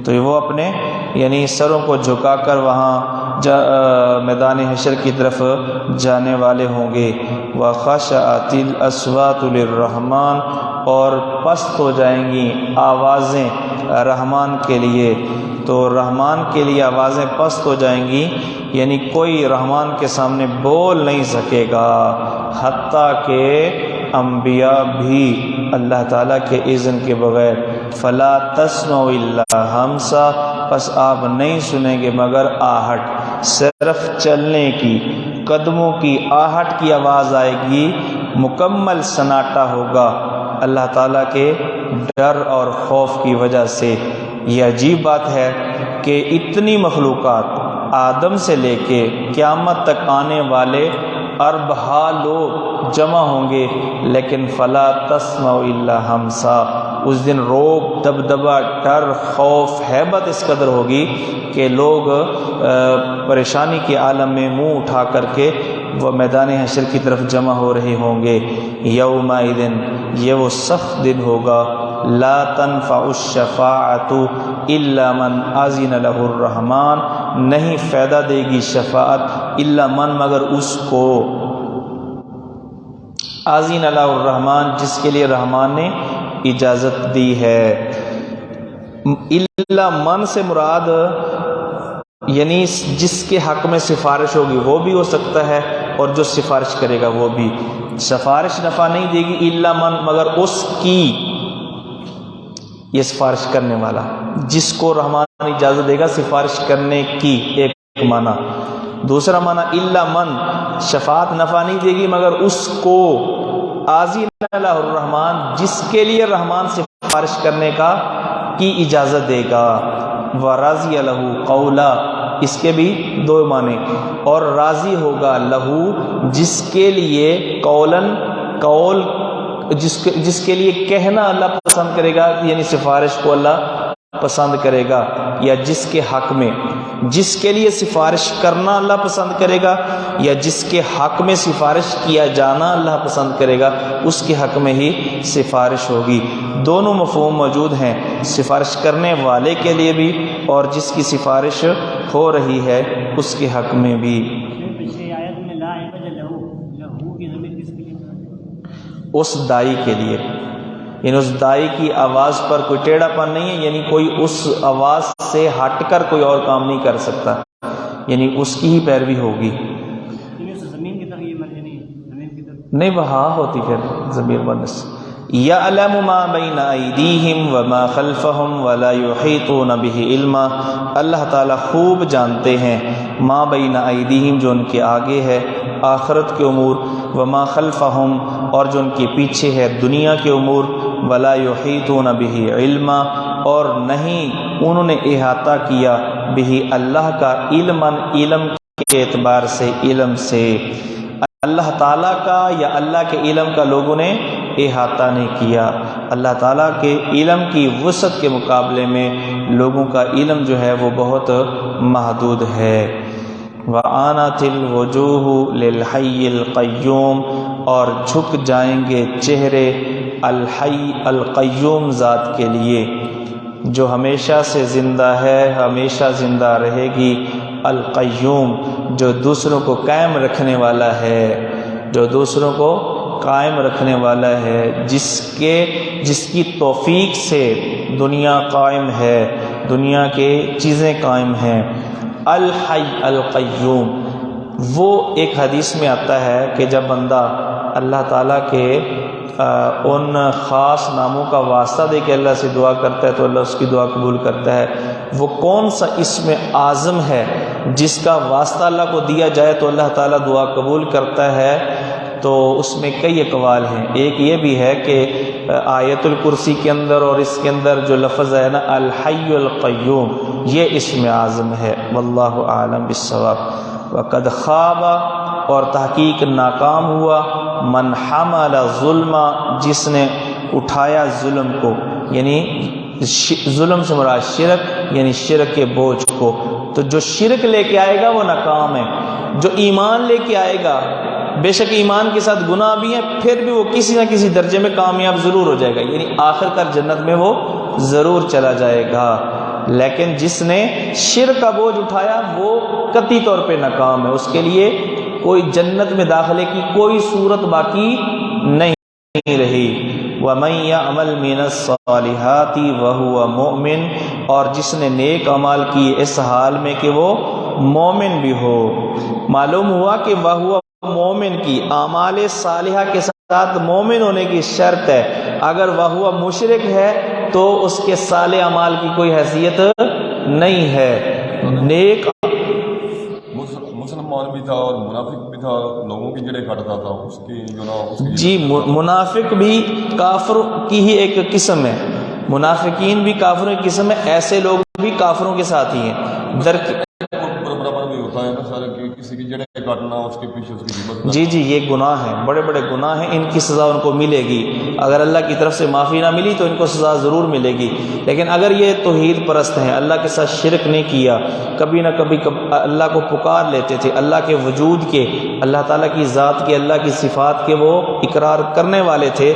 [SPEAKER 1] تو وہ اپنے یعنی سروں کو جھکا کر وہاں میدان حشر کی طرف جانے والے ہوں گے. وخشعت الاصوات للرحمن، اور پست ہو جائیں گی آوازیں رحمان کے لیے، تو رحمان کے لیے آوازیں پست ہو جائیں گی، یعنی کوئی رحمان کے سامنے بول نہیں سکے گا، حتیٰ کہ انبیاء بھی اللہ تعالیٰ کے اذن کے بغیر. فلا تسمعوا الا ہمسا، پس آپ نہیں سنیں گے مگر آہٹ، صرف چلنے کی. قدموں کی آہٹ کی آواز آئے گی، مکمل سناٹا ہوگا اللہ تعالیٰ کے ڈر اور خوف کی وجہ سے۔ یہ عجیب بات ہے کہ اتنی مخلوقات آدم سے لے کے قیامت تک آنے والے اربہا لوگ جمع ہوں گے، لیکن فلا تسمع الا ہمسا، اس دن روب، دبدبہ، ڈر، خوف، ہیبت اس قدر ہوگی کہ لوگ پریشانی کے عالم میں منہ اٹھا کر کے وہ میدان حشر کی طرف جمع ہو رہے ہوں گے۔ یومئذ، یہ وہ سخت دن ہوگا، لا تنفع الشفاعۃ الا من اذن له الرحمن، نہیں فائدہ دے گی شفاعت الا من، مگر اس کو اذن له الرحمن، جس کے لیے رحمان نے اجازت دی ہے۔ الا من سے مراد یعنی جس کے حق میں سفارش ہوگی وہ بھی ہو سکتا ہے، اور جو سفارش کرے گا وہ بھی۔ سفارش نفع نہیں دے گی الا من، مگر اس کی، یہ سفارش کرنے والا جس کو رحمان اجازت دے گا سفارش کرنے کی، ایک معنی۔ دوسرا معنی الا من، شفاعت نفع نہیں دے گی مگر اس کو، اذن له الرحمن، جس کے لیے رحمان سفارش کرنے کی اجازت دے گا۔ وراضی له قولا، اس کے بھی دو معنی، اور راضی ہوگا لہو، جس کے لیے قول، جس کے لیے کہنا اللہ پسند کرے گا، یعنی سفارش کو اللہ پسند کرے گا، یا جس کے حق میں، جس کے لیے سفارش کرنا اللہ پسند کرے گا، یا جس کے حق میں سفارش کیا جانا اللہ پسند کرے گا، اس کے حق میں ہی سفارش ہوگی۔ دونوں مفہوم موجود ہیں، سفارش کرنے والے کے لیے بھی اور جس کی سفارش ہو رہی ہے اس کے حق میں بھی۔
[SPEAKER 2] پچھلی آیت میں لا عوج لہو کی ضمیر کس کے لیے؟
[SPEAKER 1] اس دائی کے لیے، یعنی اس دائی کی آواز پر کوئی ٹیڑھا پن نہیں ہے، یعنی کوئی اس آواز سے ہٹ کر کوئی اور کام نہیں کر سکتا، یعنی اس کی ہی پیروی ہوگی۔
[SPEAKER 2] زمین کی طرف یہ مرجع نہیں ہے، زمین کی طرف
[SPEAKER 1] نہیں، وہاں ہوتی پھر ضمیر مؤنث۔ یعلم ما بین ایدیہم وما خلفہم ولا یحیطون بہ علما، اللہ تعالیٰ خوب جانتے ہیں ما بین ایدیہم، جو ان کے آگے ہے آخرت کے امور، وما خلفہم، اور جو ان کے پیچھے ہے دنیا کے امور، ولا یحیطون بہ علما، اور نہیں انہوں نے احاطہ کیا بہ اللہ کا، علم کے اعتبار سے، علم سے اللہ تعالیٰ کا یا اللہ کے علم کا لوگوں نے احاطہ نہیں کیا۔ اللہ تعالیٰ کے علم کی وسعت کے مقابلے میں لوگوں کا علم جو ہے وہ بہت محدود ہے۔ وَآنَتِ الْوُجُوهُ لِلْحَيِّ الْقَيُّومِ، اور جھک جائیں گے چہرے الحی القیوم ذات کے لیے، جو ہمیشہ سے زندہ ہے، ہمیشہ زندہ رہے گی، القیوم، جو دوسروں کو قائم رکھنے والا ہے، جو دوسروں کو قائم رکھنے والا ہے، جس کی توفیق سے دنیا قائم ہے، دنیا کے چیزیں قائم ہیں۔ الحی القیوم، وہ ایک حدیث میں آتا ہے کہ جب بندہ اللہ تعالیٰ کے ان خاص ناموں کا واسطہ دے کے اللہ سے دعا کرتا ہے تو اللہ اس کی دعا قبول کرتا ہے۔ وہ کون سا اسم اعظم ہے جس کا واسطہ اللہ کو دیا جائے تو اللہ تعالیٰ دعا قبول کرتا ہے؟ تو اس میں کئی اقوال ہیں۔ ایک یہ بھی ہے کہ آیت الکرسی کے اندر اور اس کے اندر جو لفظ ہے نا الحی القیوم، یہ اسم اعظم ہے۔ واللہ اعلم بالصواب۔ وقد خواب، اور تحقیق ناکام ہوا، من حمل ظلم، جس نے اٹھایا ظلم کو، یعنی ظلم سے مراد شرک، یعنی شرک کے بوجھ کو۔ تو جو شرک لے کے آئے گا وہ ناکام ہے، جو ایمان لے کے آئے گا، بے شک ایمان کے ساتھ گناہ بھی ہیں، پھر بھی وہ کسی نہ کسی درجے میں کامیاب ضرور ہو جائے گا، یعنی آخر کار جنت میں وہ ضرور چلا جائے گا۔ لیکن جس نے شرک کا بوجھ اٹھایا وہ قطعی طور پہ ناکام ہے، اس کے لیے کوئی جنت میں داخلے کی کوئی صورت باقی نہیں رہی۔ وَمَن يَعْمَلْ مِنَ الصَّالِحَاتِ وَهُوَ مُؤْمِنٌ، اور جس نے نیک اعمال کیے اس حال میں کہ وہ مومن بھی ہو۔ معلوم ہوا کہ وَهُوَ مومن کی اعمال صالحہ کے ساتھ مومن ہونے کی شرط ہے۔ اگر وہ مشرک ہے تو اس کے صالح اعمال کی کوئی حیثیت نہیں ہے۔ نیک
[SPEAKER 4] مسلمان بھی تھا اور منافق بھی تھا، لوگوں کی جڑیں کاٹتا تھا، اس کی گناہ اس کی
[SPEAKER 1] جی منافق بھی کافر کی ہی ایک قسم ہے، منافقین بھی کافروں کی قسم ہے، ایسے لوگ بھی کافروں کے ساتھ ہی ہیں
[SPEAKER 4] برابر بھی ہوتا ہے نا سارے، کسی کی جڑیں کاٹنا، اس کے پیچھے اس کی غیبت کرنا۔
[SPEAKER 1] جی جی یہ گناہ ہیں، بڑے بڑے گناہ ہیں، ان کی سزا ان کو ملے گی، اگر اللہ کی طرف سے معافی نہ ملی تو ان کو سزا ضرور ملے گی، لیکن اگر یہ توحید پرست ہیں، اللہ کے ساتھ شرک نہیں کیا، کبھی نہ کبھی اللہ کو پکار لیتے تھے، اللہ کے وجود کے، اللہ تعالیٰ کی ذات کے، اللہ کی صفات کے وہ اقرار کرنے والے تھے،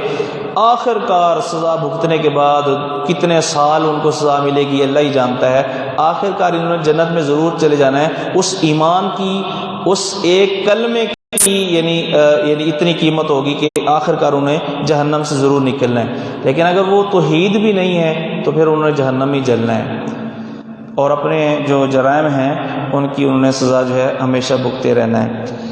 [SPEAKER 1] آخر کار سزا بھگتنے کے بعد کتنے سال ان کو سزا ملے گی اللہ ہی جانتا ہے، آخر کار انہوں نے جنت میں ضرور چلے جانا ہے، اس ایمان کی، اس ایک کلمے کی یعنی اتنی قیمت ہوگی کہ آخر کار انہیں جہنم سے ضرور نکلنا ہے، لیکن اگر وہ توحید بھی نہیں ہے تو پھر انہوں نے جہنم ہی جلنا ہے، اور اپنے جو جرائم ہیں ان کی انہوں نے سزا جو ہے ہمیشہ بھگتے رہنا ہے۔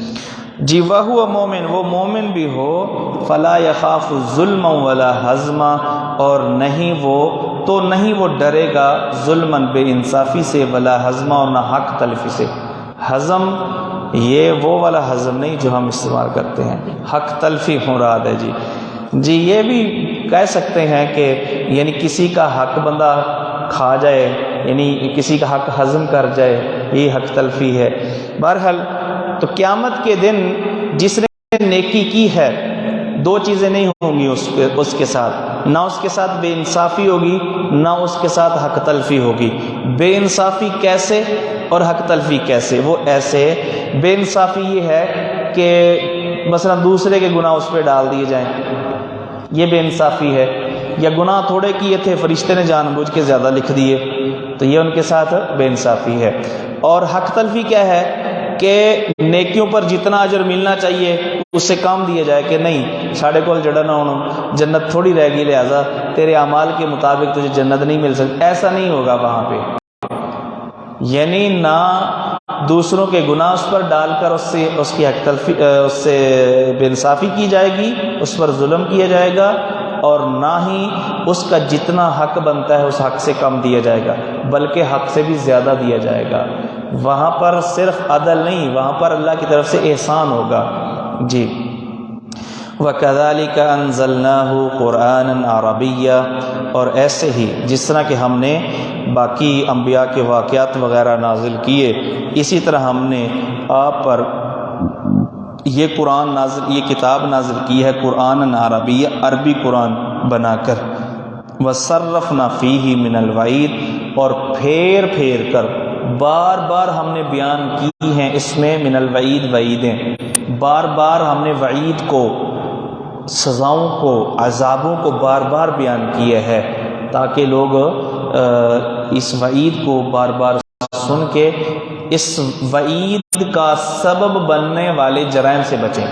[SPEAKER 1] جی وَهُوَ مومن، وہ مومن بھی ہو، فلا یخاف ظلما ولا حزما، اور نہیں وہ ڈرے گا ظلماً بے انصافی سے، ولا حزما، اور نہ حق تلفی سے۔ حزم یہ وہ والا حزم نہیں جو ہم استعمال کرتے ہیں، حق تلفی مراد ہے جی یہ بھی کہہ سکتے ہیں کہ یعنی کسی کا حق بندہ کھا جائے، یعنی کسی کا حق ہضم کر جائے، یہ حق تلفی ہے۔ بہرحال تو قیامت کے دن جس نے نیکی کی ہے، دو چیزیں نہیں ہوں گی اس کے ساتھ، نہ اس کے ساتھ بے انصافی ہوگی، نہ اس کے ساتھ حق تلفی ہوگی۔ بے انصافی کیسے اور حق تلفی کیسے؟ وہ ایسے، بے انصافی یہ ہے کہ مثلا دوسرے کے گناہ اس پہ ڈال دیے جائیں، یہ بے انصافی ہے، یا گناہ تھوڑے کیے تھے فرشتے نے جان بوجھ کے زیادہ لکھ دیے، تو یہ ان کے ساتھ بے انصافی ہے۔ اور حق تلفی کیا ہے کہ نیکیوں پر جتنا اجر ملنا چاہیے اس سے کم دیا جائے، کہ نہیں ساڑھے کول جڑا نہ ہونا، جنت تھوڑی رہ گی، لہٰذا تیرے اعمال کے مطابق تجھے جنت نہیں مل سکتی، ایسا نہیں ہوگا وہاں پہ، یعنی نہ دوسروں کے گناہ اس پر ڈال کر اس کی حق تلفی، اس سے بے انصافی کی جائے گی، اس پر ظلم کیا جائے گا، اور نہ ہی اس کا جتنا حق بنتا ہے اس حق سے کم دیا جائے گا، بلکہ حق سے بھی زیادہ دیا جائے گا۔ وہاں پر صرف عدل نہیں، وہاں پر اللہ کی طرف سے احسان ہوگا جی۔ وَكَذَلِكَ أَنزَلْنَاهُ قُرْآنًا عَرَبِيًّا، اور ایسے ہی جس طرح کہ ہم نے باقی انبیاء کے واقعات وغیرہ نازل کیے، اسی طرح ہم نے آپ پر یہ قرآن نازل، یہ کتاب نازل کی ہے قرآن عربی، عربی قرآن بنا کر۔ وَصَرَّفْنَا فِيهِ مِنَ الْوَعِيدِ، اور پھیر پھیر کر بار بار ہم نے بیان کی ہیں اس میں من الوعید، وعیدیں، بار بار ہم نے وعید کو، سزاؤں کو، عذابوں کو بار بار بیان کیا ہے، تاکہ لوگ اس وعید کو بار بار سن کے اس وعید کا سبب بننے والے جرائم سے بچیں۔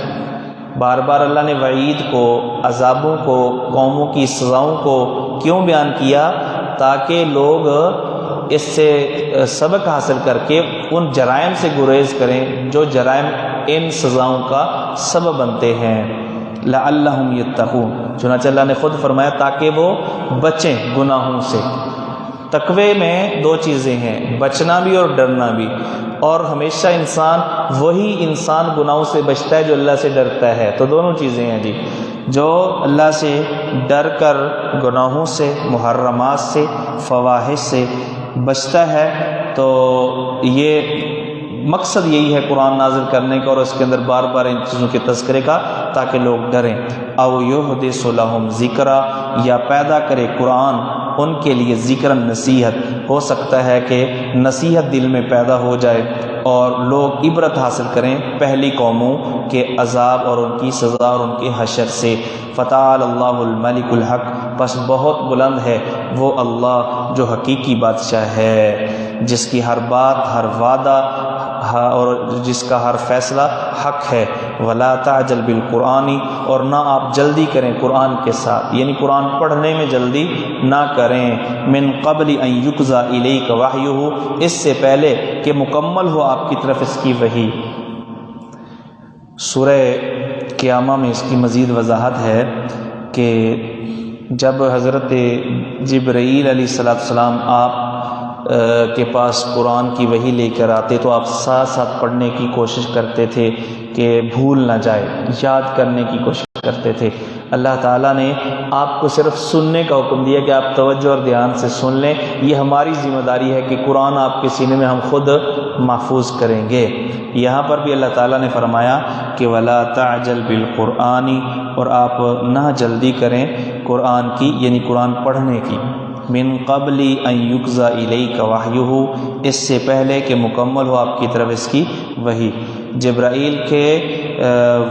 [SPEAKER 1] بار بار اللہ نے وعید کو، عذابوں کو، قوموں کی سزاؤں کو کیوں بیان کیا؟ تاکہ لوگ اس سے سبق حاصل کر کے ان جرائم سے گریز کریں جو جرائم ان سزاؤں کا سبب بنتے ہیں۔ لعلہم یتقون، چنانچہ اللہ نے خود فرمایا تاکہ وہ بچیں گناہوں سے۔ تقوی میں دو چیزیں ہیں، بچنا بھی اور ڈرنا بھی، اور ہمیشہ وہی انسان گناہوں سے بچتا ہے جو اللہ سے ڈرتا ہے، تو دونوں چیزیں ہیں جی، جو اللہ سے ڈر کر گناہوں سے، محرمات سے، فواحش سے بچتا ہے، تو یہ مقصد یہی ہے قرآن نازل کرنے کا اور اس کے اندر بار بار ان چیزوں کے تذکرے کا، تاکہ لوگ ڈریں۔ او یحدث لہم ذکرا، یا پیدا کرے قرآن ان کے لیے ذکر، نصیحت، ہو سکتا ہے کہ نصیحت دل میں پیدا ہو جائے اور لوگ عبرت حاصل کریں پہلی قوموں کے عذاب اور ان کی سزا اور ان کے حشر سے۔ فتعال اللہ الملک الحق، بس بہت بلند ہے وہ اللہ جو حقیقی بادشاہ ہے، جس کی ہر بات، ہر وعدہ اور جس کا ہر فیصلہ حق ہے۔ ولا تعجل بالقرآن، اور نہ آپ جلدی کریں قرآن کے ساتھ، یعنی قرآن پڑھنے میں جلدی نہ کریں۔ من قبل ان یقضی الیک وحیہ، اس سے پہلے کہ مکمل ہو آپ کی طرف اس کی وحی۔ سورہ قیامہ میں اس کی مزید وضاحت ہے کہ جب حضرت جبرائیل علیہ السلام آپ کے پاس قرآن کی وحی لے کر آتے تو آپ ساتھ ساتھ پڑھنے کی کوشش کرتے تھے کہ بھول نہ جائے، یاد کرنے کی کوشش کرتے تھے۔ اللہ تعالیٰ نے آپ کو صرف سننے کا حکم دیا کہ آپ توجہ اور دھیان سے سن لیں۔ یہ ہماری ذمہ داری ہے کہ قرآن آپ کے سینے میں ہم خود محفوظ کریں گے۔ یہاں پر بھی اللہ تعالیٰ نے فرمایا کہ وَلَا تَعْجَلْ بِالْقُرْآنِ، اور آپ نہ جلدی کریں قرآن کی، یعنی قرآن پڑھنے کی، من قبل ان یقضی الیک وحیہ، اس سے پہلے کہ مکمل ہو آپ کی طرف اس کی وحی۔ جبرائیل کے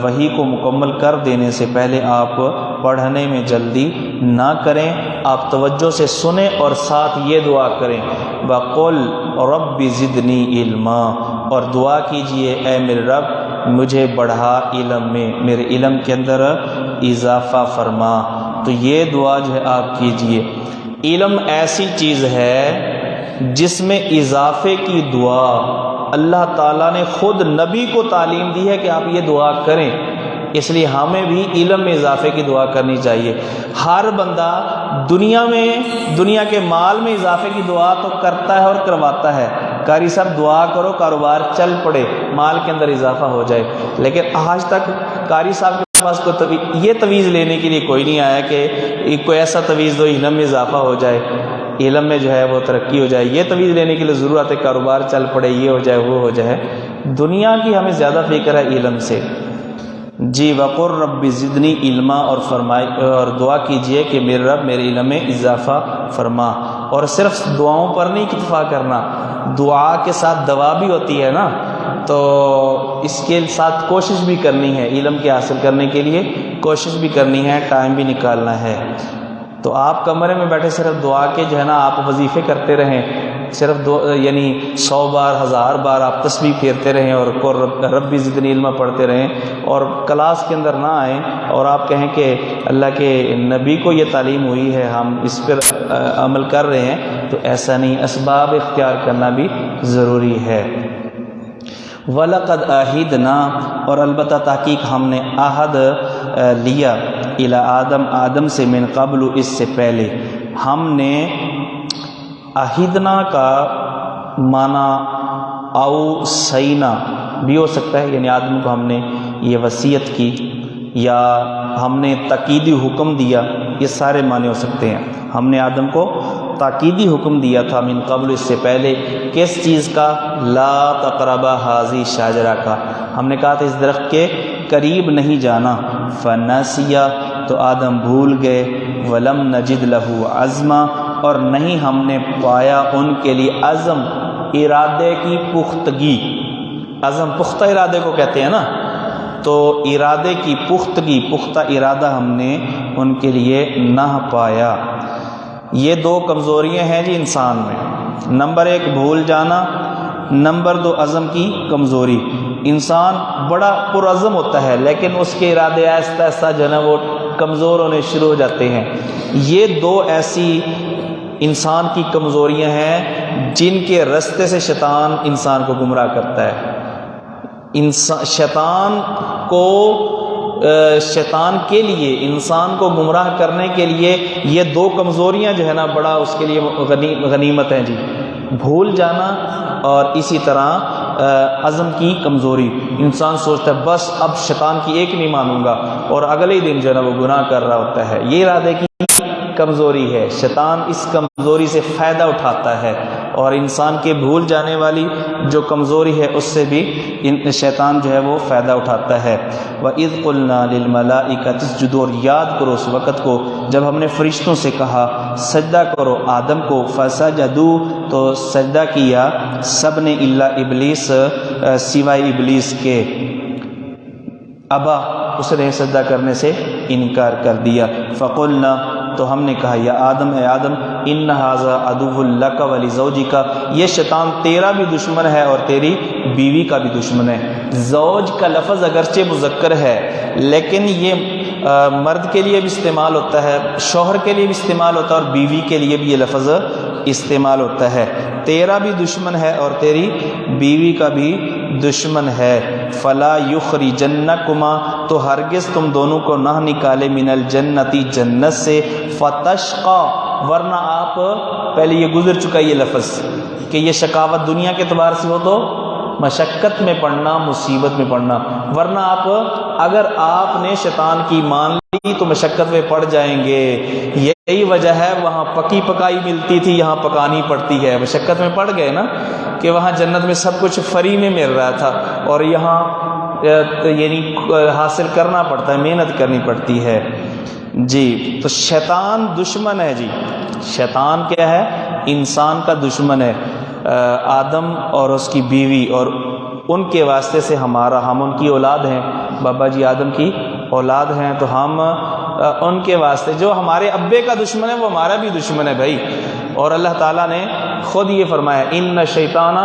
[SPEAKER 1] وحی کو مکمل کر دینے سے پہلے آپ پڑھنے میں جلدی نہ کریں، آپ توجہ سے سنیں اور ساتھ یہ دعا کریں وَقُلْ رَبِّ زِدْنِی عِلْمًا، اور دعا کیجئے اے میرے رب مجھے بڑھا علم میں، میرے علم کے اندر اضافہ فرما۔ تو یہ دعا جو ہے آپ کیجئے۔ علم ایسی چیز ہے جس میں اضافے کی دعا اللہ تعالیٰ نے خود نبی کو تعلیم دی ہے کہ آپ یہ دعا کریں، اس لیے ہمیں بھی علم میں اضافے کی دعا کرنی چاہیے۔ ہر بندہ دنیا کے مال میں اضافے کی دعا تو کرتا ہے اور کرواتا ہے، قاری صاحب دعا کرو کاروبار چل پڑے، مال کے اندر اضافہ ہو جائے، لیکن آج تک قاری صاحب کے پاس یہ تویز لینے کے لیے کوئی نہیں آیا کہ کوئی ایسا تویز دو علم میں اضافہ ہو جائے، علم میں جو ہے وہ ترقی ہو جائے۔ یہ تویز لینے کے لیے ضرورت ہے کاروبار چل پڑے، یہ ہو جائے وہ ہو جائے۔ دنیا کی ہمیں زیادہ فکر ہے علم سے۔ جی وَقُلْ رَبِّ زِدْنِی عِلْمًا، اور دعا کیجئے کہ میرے رب میرے علم میں اضافہ فرما۔ اور صرف دعاؤں پر نہیں اکتفا کرنا، دعا کے ساتھ دوا بھی ہوتی ہے نا، تو اس کے ساتھ کوشش بھی کرنی ہے، علم کے حاصل کرنے کے لیے کوشش بھی کرنی ہے، ٹائم بھی نکالنا ہے۔ تو آپ کمرے میں بیٹھے صرف دعا کے جو ہے نا آپ وظیفے کرتے رہیں، صرف یعنی 100 بار 1000 بار آپ تسبیح پھیرتے رہیں اور ربی زدنی علما پڑھتے رہیں، اور کلاس کے اندر نہ آئیں اور آپ کہیں کہ اللہ کے نبی کو یہ تعلیم ہوئی ہے ہم اس پر عمل کر رہے ہیں، تو ایسا نہیں، اسباب اختیار کرنا بھی ضروری ہے۔ وَلَقَدْ عَهِدْنَا، اور البتہ تحقیق ہم نے عہد لیا، الی آدم، آدم سے، من قبل، اس سے پہلے۔ ہم نے عہدنا کا معنی اوصینا بھی ہو سکتا ہے، یعنی آدم کو ہم نے یہ وصیت کی، یا ہم نے تاکیدی حکم دیا، یہ سارے معنی ہو سکتے ہیں۔ ہم نے آدم کو تاکیدی حکم دیا تھا من قبل، اس سے پہلے، کس چیز کا؟ لا تقربا ھذی شجرہ کا، ہم نے کہا تھا اس درخت کے قریب نہیں جانا۔ فنسیا، تو آدم بھول گئے، ولم نجد لہ عزما، اور نہیں ہم نے پایا ان کے لیے عزم، ارادے کی پختگی۔ عزم پختہ ارادے کو کہتے ہیں نا، تو ارادے کی پختگی، پختہ ارادہ ہم نے ان کے لیے نہ پایا۔ یہ 2 کمزوریاں ہیں جی انسان میں، نمبر 1 بھول جانا، نمبر 2 عزم کی کمزوری۔ انسان بڑا پرعزم ہوتا ہے لیکن اس کے ارادے آہستہ آہستہ جو ہے نا وہ کمزور ہونے شروع ہو جاتے ہیں۔ یہ 2 ایسی انسان کی کمزوریاں ہیں جن کے رستے سے شیطان انسان کو گمراہ کرتا ہے۔ شیطان کے لیے، انسان کو گمراہ کرنے کے لیے یہ 2 کمزوریاں جو ہے نا بڑا اس کے لیے غنیمت ہیں جی، بھول جانا اور اسی طرح عزم کی کمزوری۔ انسان سوچتا ہے بس اب شیطان کی ایک نہیں مانوں گا، اور اگلے ہی دن جو ہے نا وہ گناہ کر رہا ہوتا ہے۔ یہ ارادے کی کمزوری ہے، شیطان اس کمزوری سے فائدہ اٹھاتا ہے، اور انسان کے بھول جانے والی جو کمزوری ہے اس سے بھی شیطان جو ہے وہ فائدہ اٹھاتا ہے۔ وَإِذْ قُلْنَا لِلْمَلَائِكَةِ اسْجُدُوا، اور یاد کرو اس وقت کو جب ہم نے فرشتوں سے کہا سجدہ کرو آدم کو، فَسَجَدُوا، تو سجدہ کیا سب نے، الا ابلیس، سوائے ابلیس کے، ابا، اس نے سجدہ کرنے سے انکار کر دیا۔ فَقُلْنَا، تو ہم نے کہا یا آدم، اے آدم، ان ھذا عدو لک ولزوجک، یہ شیطان تیرا بھی دشمن ہے اور تیری بیوی کا بھی دشمن ہے۔ زوج کا لفظ اگرچہ مذکر ہے لیکن یہ مرد کے لیے بھی استعمال ہوتا ہے، شوہر کے لیے بھی استعمال ہوتا ہے، اور بیوی کے لیے بھی یہ لفظ استعمال ہوتا ہے۔ تیرا بھی دشمن ہے اور تیری بیوی کا بھی دشمن ہے۔ فلا یخرجنکما، تو ہرگز تم دونوں کو نہ نکالے، من الجنتی، جنت سے، فتشقا، ورنہ آپ پہلے یہ گزر چکا یہ لفظ کہ یہ شقاوت دنیا کے اعتبار سے ہو تو مشقت میں پڑنا، مصیبت میں پڑنا، ورنہ اگر آپ نے شیطان کی مان لی تو مشقت میں پڑ جائیں گے۔ یہی وجہ ہے وہاں پکی پکائی ملتی تھی، یہاں پکانی پڑتی ہے، مشقت میں پڑ گئے نا، کہ وہاں جنت میں سب کچھ فری میں مل رہا تھا اور یہاں یعنی حاصل کرنا پڑتا ہے، محنت کرنی پڑتی ہے۔ جی تو شیطان دشمن ہے، جی شیطان کیا ہے؟ انسان کا دشمن ہے۔ آدم اور اس کی بیوی اور ان کے واسطے سے ہم ان کی اولاد ہیں، بابا جی آدم کی اولاد ہیں، تو ہم ان کے واسطے، جو ہمارے ابے کا دشمن ہے وہ ہمارا بھی دشمن ہے بھائی۔ اور اللہ تعالیٰ نے خود یہ فرمایا ان شیطان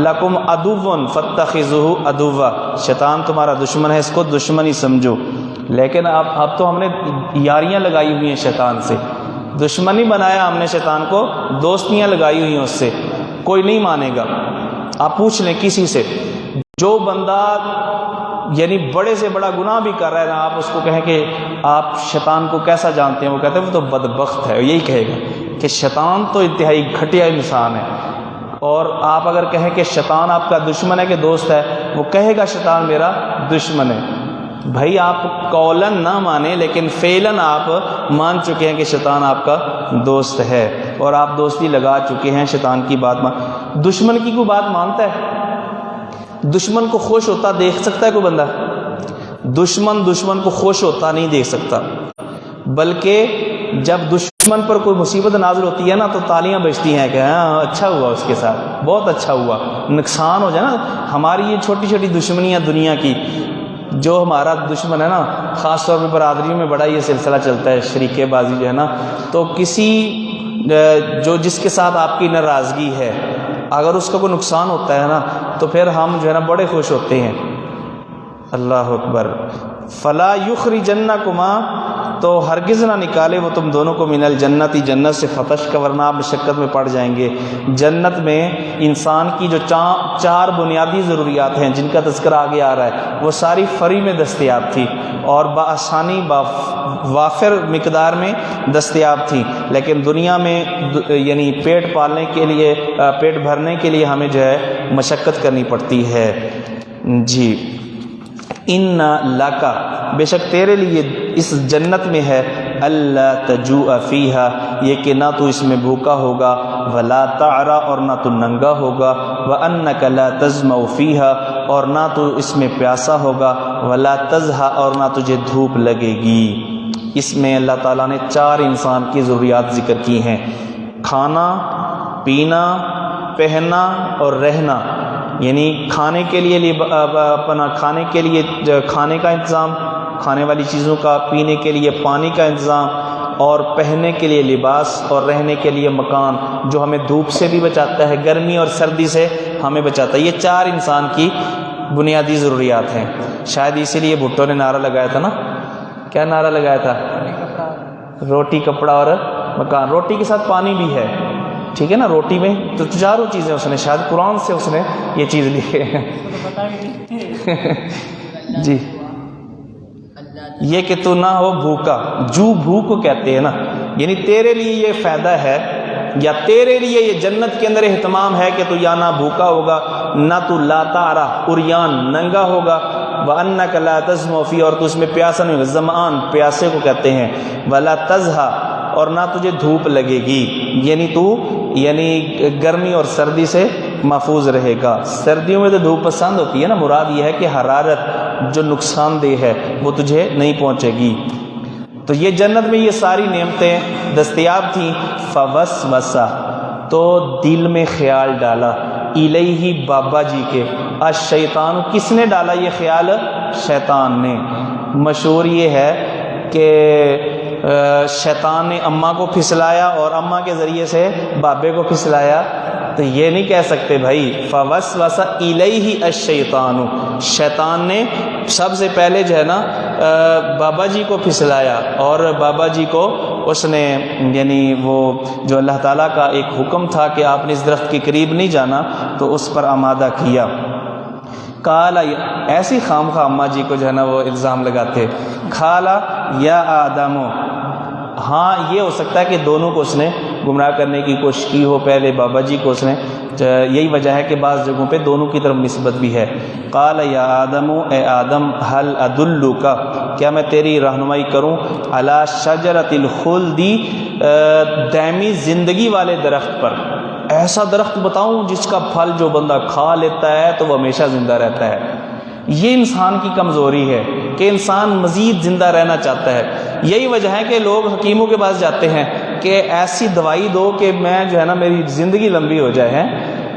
[SPEAKER 1] لکم عدو فاتخذوہ عدوا، شیطان تمہارا دشمن ہے، اس کو دشمن ہی سمجھو۔ لیکن اب تو ہم نے یاریاں لگائی ہوئی ہیں شیطان سے، دشمن ہی بنایا ہم نے شیطان کو، دوستیاں لگائی ہوئی ہیں اس سے، کوئی نہیں مانے گا۔ آپ پوچھ لیں کسی سے، جو بندہ یعنی بڑے سے بڑا گناہ بھی کر رہا ہے نا، آپ اس کو کہیں کہ آپ شیطان کو کیسا جانتے ہیں، وہ کہتے ہیں وہ تو بدبخت ہے، یہی کہے گا کہ شیطان تو انتہائی گھٹیا انسان ہے۔ اور آپ اگر کہیں کہ شیطان آپ کا دشمن ہے کہ دوست ہے، وہ کہے گا شیطان میرا دشمن ہے۔ بھائی آپ قولاً نہ مانیں لیکن فعلاً آپ مان چکے ہیں کہ شیطان آپ کا دوست ہے اور آپ دوستی لگا چکے ہیں شیطان کی بات دشمن کی کوئی بات مانتا ہے؟ دشمن کو خوش ہوتا دیکھ سکتا ہے کوئی بندہ؟ دشمن کو خوش ہوتا نہیں دیکھ سکتا، بلکہ جب دشمن پر کوئی مصیبت نازل ہوتی ہے نا تو تالیاں بجتی ہیں کہ ہاں اچھا ہوا اس کے ساتھ، بہت اچھا ہوا۔ نقصان ہو جائے نا، ہماری یہ چھوٹی چھوٹی دشمنیاں دنیا کی، جو ہمارا دشمن ہے نا، خاص طور پہ برادریوں میں بڑا یہ سلسلہ چلتا ہے، شریکے بازی جو ہے نا، تو کسی جس کے ساتھ آپ کی ناراضگی ہے، اگر اس کا کوئی نقصان ہوتا ہے نا تو پھر ہم جو ہے نا بڑے خوش ہوتے ہیں۔ اللہ اکبر۔ فلا یخرجنکما، تو ہرگز نہ نکالے وہ تم دونوں کو من الجنت، جنت سے، فتش کا، ورنہ آپ مشقت میں پڑ جائیں گے۔ جنت میں انسان کی جو چار بنیادی ضروریات ہیں جن کا تذکرہ آگے آ رہا ہے، وہ ساری فری میں دستیاب تھی اور بآسانی وافر مقدار میں دستیاب تھی، لیکن دنیا میں یعنی پیٹ پالنے کے لیے، پیٹ بھرنے کے لیے ہمیں جو ہے مشقت کرنی پڑتی ہے۔ جی ان لکا، بے شک تیرے لیے اس جنت میں ہے، اللہ تجوع فیہا، یہ کہ نہ تو اس میں بھوکا ہوگا، ولا تعرا، اور نہ تو ننگا ہوگا، وانک لا تظمأ فیہا، اور نہ تو اس میں پیاسا ہوگا، ولا تضحا، اور نہ تجھے دھوپ لگے گی۔ اس میں اللہ تعالیٰ نے چار انسان کی ضروریات ذکر کی ہیں، کھانا، پینا، پہننا اور رہنا، یعنی کھانے کے لیے اپنا کھانے کا انتظام، کھانے والی چیزوں کا، پینے کے لیے پانی کا انتظام، اور پہننے کے لیے لباس، اور رہنے کے لیے مکان جو ہمیں دھوپ سے بھی بچاتا ہے، گرمی اور سردی سے ہمیں بچاتا ہے۔ یہ چار انسان کی بنیادی ضروریات ہیں۔ شاید اسی لیے بھٹو نے نعرہ لگایا تھا نا، کیا نعرہ لگایا تھا؟ روٹی، کپڑا اور مکان۔ روٹی کے ساتھ پانی بھی ہے، ٹھیک ہے نا، روٹی میں تو چاروں چیزیں اس نے، شاید قرآن سے اس نے یہ چیز لی ہے۔ جی یہ کہ تو نہ ہو بھوکا، جو بھوک کو کہتے ہیں نا، یعنی تیرے لیے یہ فائدہ ہے یا تیرے لیے یہ جنت کے اندر اہتمام ہے کہ تو یا نہ بھوکا ہوگا، نہ تو لا تعرا عریان ننگا ہوگا، وانک لا تظمأ فی، اور تو اس میں پیاسا نہیں ہوگا، ظمآن پیاسے کو کہتے ہیں، ولا تضحا، اور نہ تجھے دھوپ لگے گی، یعنی تو گرمی اور سردی سے محفوظ رہے گا۔ سردیوں میں تو دھوپ پسند ہوتی ہے نا، مراد یہ ہے کہ حرارت جو نقصان دہ ہے وہ تجھے نہیں پہنچے گی۔ تو یہ جنت میں یہ ساری نعمتیں دستیاب تھیں۔ فوسوسہ، تو دل میں خیال ڈالا، الیہ بابا جی کے، الشیطان، کس نے ڈالا یہ خیال؟ شیطان نے۔ مشہور یہ ہے کہ شیطان نے اماں کو پھسلایا اور اماں کے ذریعے سے بابے کو پھسلایا، تو یہ نہیں کہہ سکتے بھائی فوسوس الیہ الشیطان، شیطان نے سب سے پہلے جو ہے نا بابا جی کو پھسلایا، اور بابا جی کو اس نے یعنی وہ جو اللہ تعالیٰ کا ایک حکم تھا کہ آپ نے اس درخت کے قریب نہیں جانا، تو اس پر آمادہ کیا۔ کالا، ایسی خام خواہ اماں جی کو جو ہے نا وہ الزام لگاتے، کھالا یا آدمو، ہاں یہ ہو سکتا ہے کہ دونوں کو اس نے گمراہ کرنے کی کوشش کی ہو، پہلے بابا جی کو اس نے، یہی وجہ ہے کہ بعض جگہوں پہ دونوں کی طرف نسبت بھی ہے۔ قال یا آدم، اے آدم، هل ادلک، کیا میں تیری رہنمائی کروں، علی شجرۃ الخلد، دائمی زندگی والے درخت پر، ایسا درخت بتاؤں جس کا پھل جو بندہ کھا لیتا ہے تو وہ ہمیشہ زندہ رہتا ہے۔ یہ انسان کی کمزوری ہے کہ انسان مزید زندہ رہنا چاہتا ہے۔ یہی وجہ ہے کہ لوگ حکیموں کے پاس جاتے ہیں کہ ایسی دوائی دو کہ میں جو ہے نا میری زندگی لمبی ہو جائے ہے،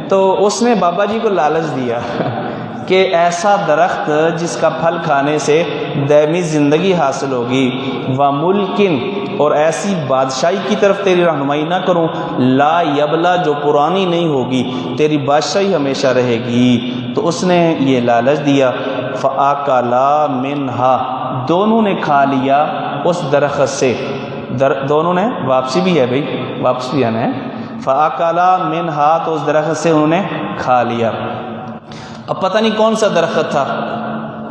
[SPEAKER 1] تو اس نے بابا جی کو لالچ دیا کہ ایسا درخت جس کا پھل کھانے سے دائمی زندگی حاصل ہوگی، وَمُلْكٍ، اور ایسی بادشاہی کی طرف تیری رہنمائی نہ کروں، لا یبلا، جو پرانی نہیں ہوگی، تیری بادشاہی ہمیشہ رہے گی۔ تو اس نے یہ لالچ دیا، فَأَكَلَا مِنْهَا، دونوں نے کھا لیا اس درخت سے، دونوں نے، واپسی بھی ہے بھائی، واپس بھی آنا ہے، فَأَكَلَا مِنْهَا، تو اس درخت سے انہوں نے کھا لیا۔ اب پتہ نہیں کون سا درخت تھا،